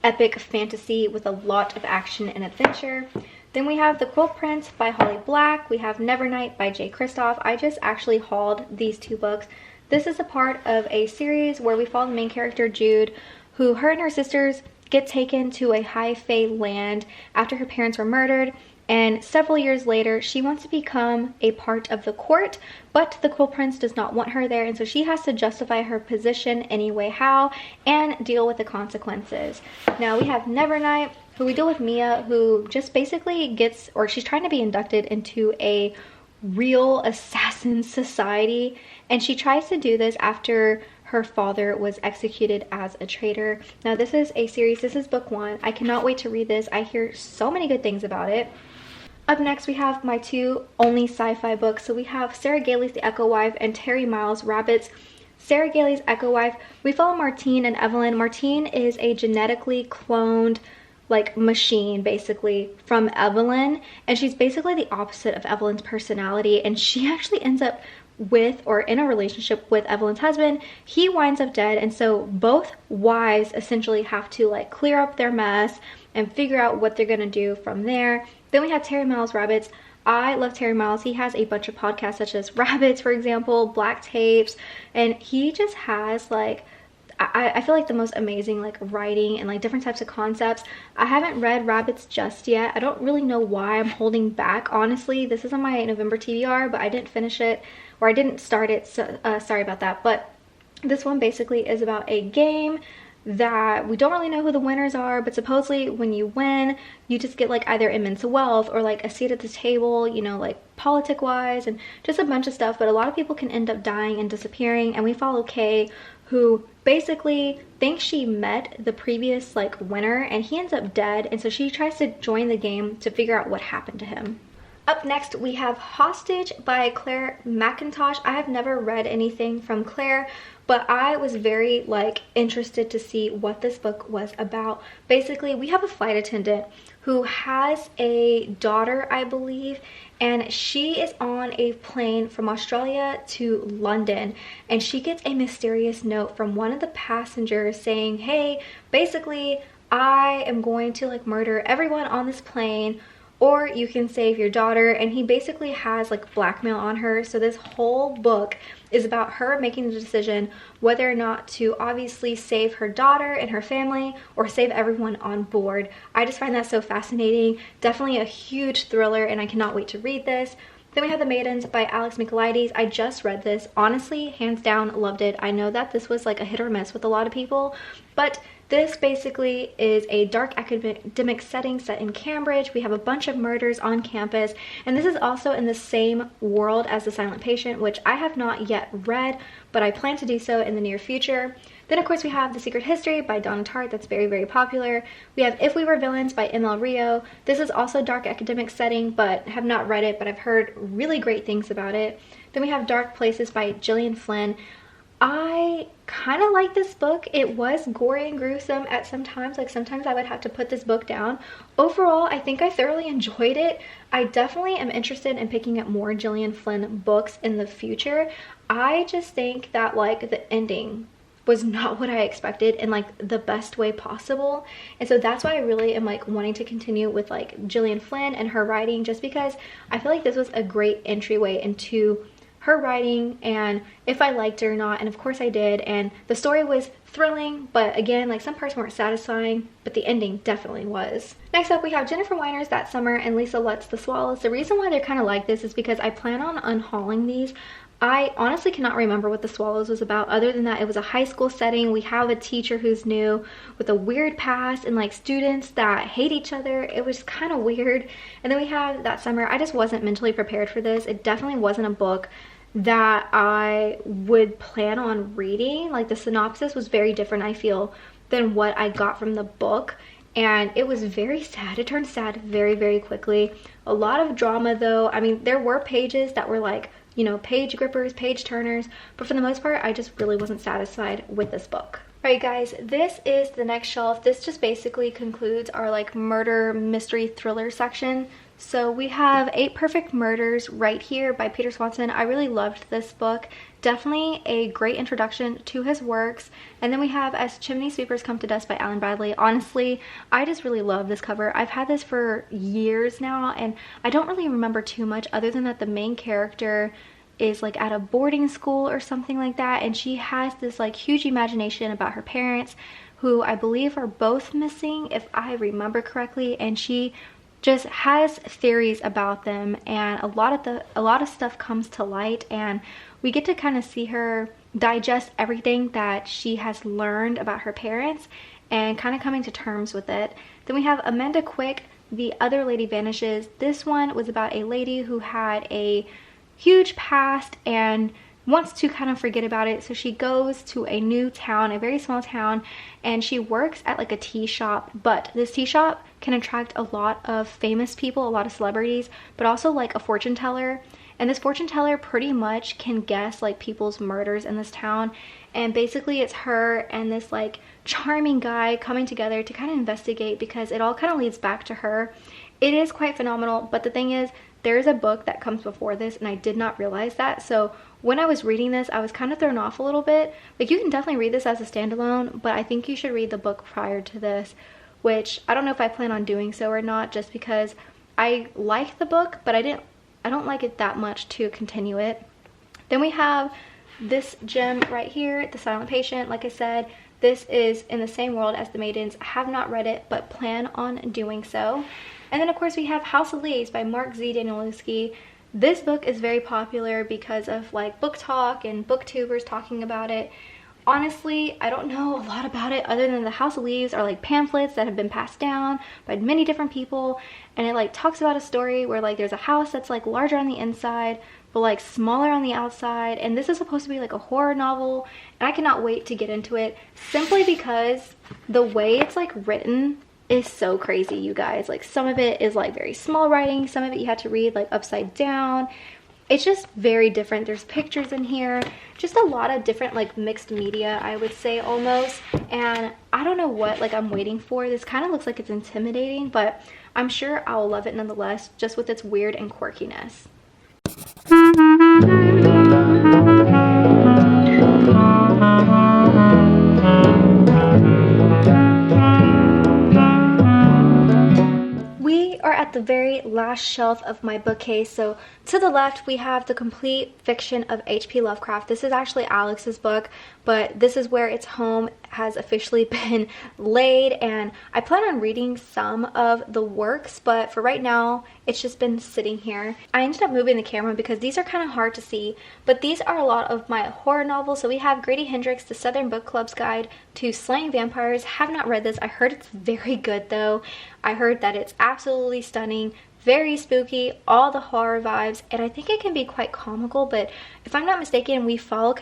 epic fantasy with a lot of action and adventure. Then we have The Quilt Prince by Holly Black. We have Nevernight by Jay Kristoff. I just actually hauled these two books. This is a part of a series where we follow the main character Jude, who her and her sisters get taken to a high fae land after her parents were murdered, and several years later she wants to become a part of the court, but the Quilt Prince does not want her there, and so she has to justify her position anyway how and deal with the consequences. Now we have Nevernight, who we deal with Mia, who just basically gets, or she's trying to be inducted into a real assassin society, and she tries to do this after her father was executed as a traitor. Now this is a series, this is book 1. I cannot wait to read this. I hear so many good things about it. Up next, we have my two only sci-fi books. So we have Sarah Gailey's The Echo Wife and Terry Miles' Rabbits. Sarah Gailey's Echo Wife, we follow Martine and Evelyn. Martine is a genetically cloned like machine basically from Evelyn, and she's basically the opposite of Evelyn's personality, and she actually ends up with or in a relationship with Evelyn's husband. He winds up dead, and so both wives essentially have to like clear up their mess and figure out what they're gonna do from there. Then we have Terry Miles' Rabbits. I love Terry Miles. He has a bunch of podcasts such as Rabbits, for example, Black Tapes, and he just has like I feel like the most amazing like writing and like different types of concepts. I haven't read Rabbits just yet. I don't really know why I'm holding back, honestly. This is on my November TBR, but I didn't finish it, or I didn't start it, so sorry about that. But this one basically is about a game that we don't really know who the winners are, but supposedly when you win, you just get like either immense wealth or like a seat at the table, you know, like politic wise and just a bunch of stuff. But a lot of people can end up dying and disappearing, and we follow Kay, who basically thinks she met the previous like winner, and he ends up dead, and so she tries to join the game to figure out what happened to him. Up next, we have Hostage by Claire McIntosh. I have never read anything from Claire, but I was very like interested to see what this book was about. Basically, we have a flight attendant who has a daughter, I believe, and she is on a plane from Australia to London, and she gets a mysterious note from one of the passengers saying, hey, basically I am going to like murder everyone on this plane, or you can save your daughter. And he basically has like blackmail on her. So this whole book is about her making the decision whether or not to obviously save her daughter and her family or save everyone on board. I just find that so fascinating. Definitely a huge thriller, and I cannot wait to read this. Then we have The Maidens by Alex Michaelides. I just read this. Honestly, hands down, loved it. I know that this was like a hit or miss with a lot of people, but this basically is a dark academic setting set in Cambridge. We have a bunch of murders on campus, and this is also in the same world as The Silent Patient, which I have not yet read, but I plan to do so in the near future. Then of course we have The Secret History by Donna Tartt. That's very, very popular. We have If We Were Villains by ML Rio. This is also a dark academic setting, but have not read it, but I've heard really great things about it. Then we have Dark Places by Gillian Flynn. I kind of like this book. It was gory and gruesome at some times. Like sometimes I would have to put this book down. Overall, I think I thoroughly enjoyed it. I definitely am interested in picking up more Gillian Flynn books in the future. I just think that like the ending was not what I expected in like the best way possible. And so that's why I really am like wanting to continue with like Gillian Flynn and her writing, just because I feel like this was a great entryway into her writing and if I liked it or not. And of course I did, and the story was thrilling, but again, like some parts weren't satisfying, but the ending definitely was. Next up we have Jennifer Weiner's That Summer and Lisa Lutz's The Swallows. The reason why they're kind of like this is because I plan on unhauling these. I honestly cannot remember what The Swallows was about, other than that it was a high school setting. We have a teacher who's new with a weird past and like students that hate each other. It was kind of weird. And then we have That Summer. I just wasn't mentally prepared for this. It definitely wasn't a book that I would plan on reading. Like the synopsis was very different, I feel, than what I got from the book. And it was very sad. It turned sad very, very quickly. A lot of drama though. I mean, there were pages that were like, you know, page grippers, page turners, but for the most part I just really wasn't satisfied with this book. Alright guys, this is the next shelf. This just basically concludes our like murder mystery thriller section. So we have 8 Perfect Murders right here by Peter Swanson. I really loved this book. Definitely a great introduction to his works. And then we have As Chimney Sweepers Come to Dust by Alan Bradley. Honestly, I just really love this cover. I've had this for years now and I don't really remember too much other than that the main character is like at a boarding school or something like that, and she has this like huge imagination about her parents, who I believe are both missing if I remember correctly, and she just has theories about them, and a lot of stuff comes to light, and we get to kind of see her digest everything that she has learned about her parents and kind of coming to terms with it. Then we have Amanda Quick, The Other Lady Vanishes. This one was about a lady who had a huge past and wants to kind of forget about it, so she goes to a new town, a very small town, and she works at like a tea shop. But this tea shop can attract a lot of famous people, a lot of celebrities, but also like a fortune teller. And this fortune teller pretty much can guess like people's murders in this town, and basically it's her and this like charming guy coming together to kind of investigate, because it all kind of leads back to her. It is quite phenomenal, but the thing is, there is a book that comes before this and I did not realize that. So when I was reading this, I was kind of thrown off a little bit. Like, you can definitely read this as a standalone, but I think you should read the book prior to this, which I don't know if I plan on doing so or not, just because I like the book, but I don't like it that much to continue it. Then we have this gem right here, The Silent Patient. Like I said, this is in the same world as The Maidens. I have not read it, but plan on doing so. And then of course we have House of Leaves by Mark Z. Danielewski. This book is very popular because of like book talk and booktubers talking about it. Honestly, I don't know a lot about it other than the House of Leaves are like pamphlets that have been passed down by many different people, and it like talks about a story where like there's a house that's like larger on the inside but like smaller on the outside, and this is supposed to be like a horror novel, and I cannot wait to get into it simply because the way it's like written is so crazy, you guys. Like, some of it is like very small writing, some of it you had to read like upside down. It's just very different. There's pictures in here, just a lot of different like mixed media, I would say, almost. And I don't know what like I'm waiting for. This kind of looks like it's intimidating, but I'm sure I'll love it nonetheless, just with its weird and quirkiness. We are at the very last shelf of my bookcase. So to the left we have The Complete Fiction of H.P. Lovecraft. This is actually Alex's book, but this is where its home has officially been laid, and I plan on reading some of the works, but for right now it's just been sitting here. I ended up moving the camera because these are kind of hard to see, but these are a lot of my horror novels. So we have Grady Hendrix, The Southern Book Club's Guide to Slaying Vampires. Have not read this. I heard it's very good though. I heard that it's absolutely stunning, very spooky, all the horror vibes, and I think it can be quite comical. But if I'm not mistaken, we follow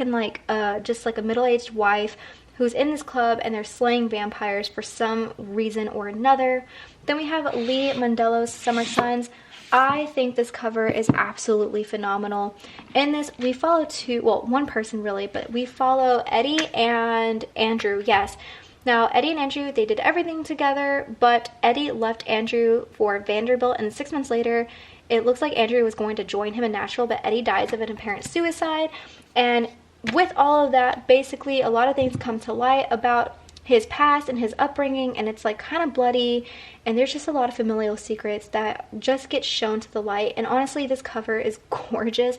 just like a middle-aged wife who's in this club and they're slaying vampires for some reason or another. Then we have Lee Mondello's Summer Suns. I think this cover is absolutely phenomenal. In this, we follow one person really, but we follow Eddie and Andrew, yes. Now, Eddie and Andrew, they did everything together, but Eddie left Andrew for Vanderbilt, and 6 months later, it looks like Andrew was going to join him in Nashville, but Eddie dies of an apparent suicide. And with all of that, basically a lot of things come to light about his past and his upbringing, and it's like kind of bloody, and there's just a lot of familial secrets that just get shown to the light. And honestly, this cover is gorgeous.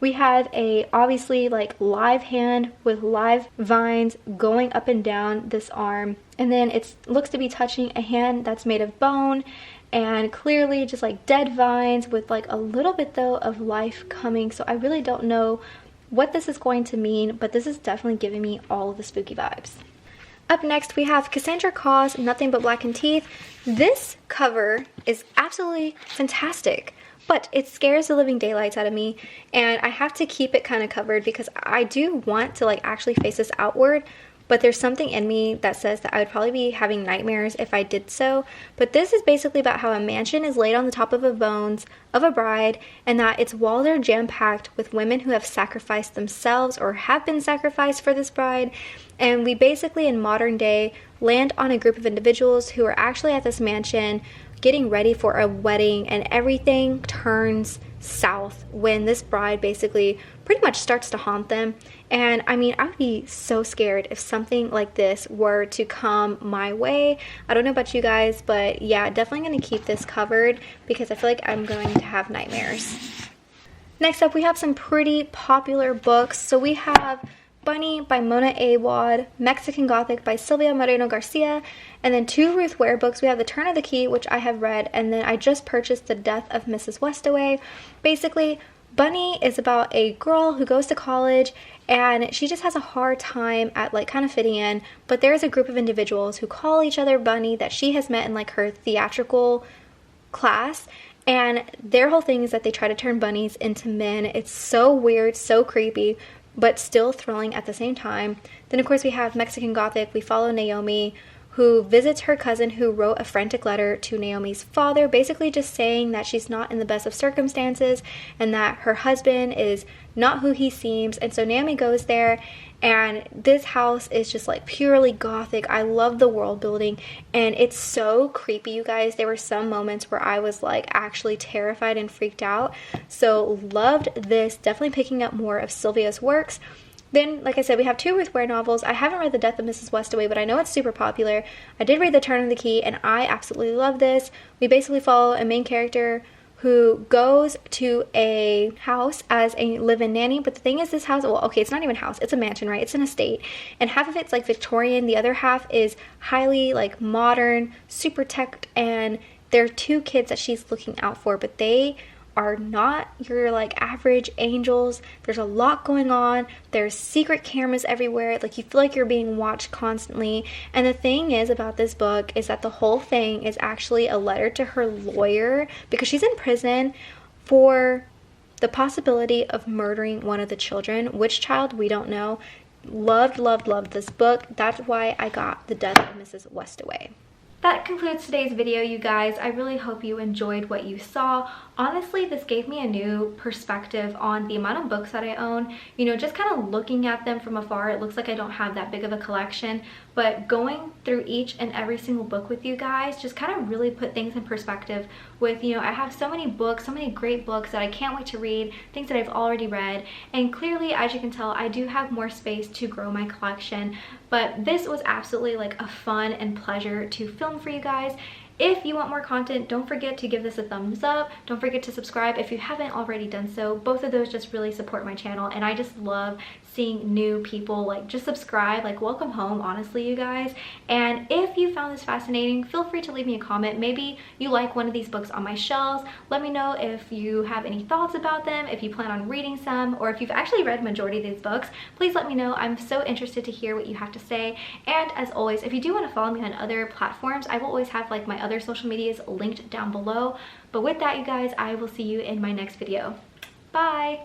We have a obviously like live hand with live vines going up and down this arm, and then it looks to be touching a hand that's made of bone, and clearly just like dead vines with like a little bit though of life coming. So I really don't know what this is going to mean, but this is definitely giving me all of the spooky vibes. Up next, we have Cassandra Caw's Nothing But Blackened Teeth. This cover is absolutely fantastic, but it scares the living daylights out of me, and I have to keep it kind of covered because I do want to like actually face this outward, but there's something in me that says that I would probably be having nightmares if I did so. But this is basically about how a mansion is laid on the top of the bones of a bride, and that its walls are jam-packed with women who have sacrificed themselves or have been sacrificed for this bride. And we basically in modern day land on a group of individuals who are actually at this mansion getting ready for a wedding, and everything turns south when this bride basically pretty much starts to haunt them. And I mean, I would be so scared if something like this were to come my way. I don't know about you guys, but yeah, definitely going to keep this covered because I feel like I'm going to have nightmares. Next up, we have some pretty popular books. So we have Bunny by Mona A. Wad, Mexican Gothic by Silvia Moreno Garcia, and then 2 Ruth Ware books. We have The Turn of the Key, which I have read, and then I just purchased The Death of Mrs Westaway. Basically, Bunny is about a girl who goes to college and she just has a hard time at like kind of fitting in, but there's a group of individuals who call each other Bunny that she has met in like her theatrical class, and their whole thing is that they try to turn bunnies into men. It's so weird, so creepy, but still thrilling at the same time. Then of course we have Mexican Gothic. We follow Naomi, who visits her cousin who wrote a frantic letter to Naomi's father, basically just saying that she's not in the best of circumstances and that her husband is not who he seems. And so Naomi goes there, and this house is just like purely Gothic. I love the world building, and it's so creepy, you guys. There were some moments where I was like actually terrified and freaked out. So loved this, definitely picking up more of Sylvia's works. Then, like I said, we have 2 Ruth Ware novels. I haven't read The Death of Mrs Westaway, but I know it's super popular. I did read The Turn of the Key, and I absolutely love this. We basically follow a main character who goes to a house as a live-in nanny. But the thing is, this house, well, okay, it's not even a house. It's a mansion, right? It's an estate. And half of it's like Victorian. The other half is highly like modern, super tech. And there are 2 kids that she's looking out for, but they are not your like average angels. There's a lot going on. There's secret cameras everywhere. Like you feel like you're being watched constantly. And the thing is about this book is that the whole thing is actually a letter to her lawyer because she's in prison for the possibility of murdering one of the children. Which child, we don't know. Loved, loved, loved this book. That's why I got The Death of Mrs Westaway. That concludes today's video, you guys. I really hope you enjoyed what you saw. Honestly, this gave me a new perspective on the amount of books that I own. You know, just kind of looking at them from afar, it looks like I don't have that big of a collection, but going through each and every single book with you guys just kind of really put things in perspective with, you know, I have so many books, so many great books that I can't wait to read, things that I've already read, and clearly, as you can tell, I do have more space to grow my collection, but this was absolutely like a fun and pleasure to film for you guys. If you want more content, don't forget to give this a thumbs up. Don't forget to subscribe if you haven't already done so. Both of those just really support my channel, and I just love seeing new people like just subscribe. Like, welcome home, honestly, you guys. And if you found this fascinating, feel free to leave me a comment. Maybe you like one of these books on my shelves. Let me know if you have any thoughts about them, if you plan on reading some, or if you've actually read majority of these books. Please let me know. I'm so interested to hear what you have to say. And as always, if you do want to follow me on other platforms, I will always have like my other social medias linked down below. But with that, you guys, I will see you in my next video. Bye!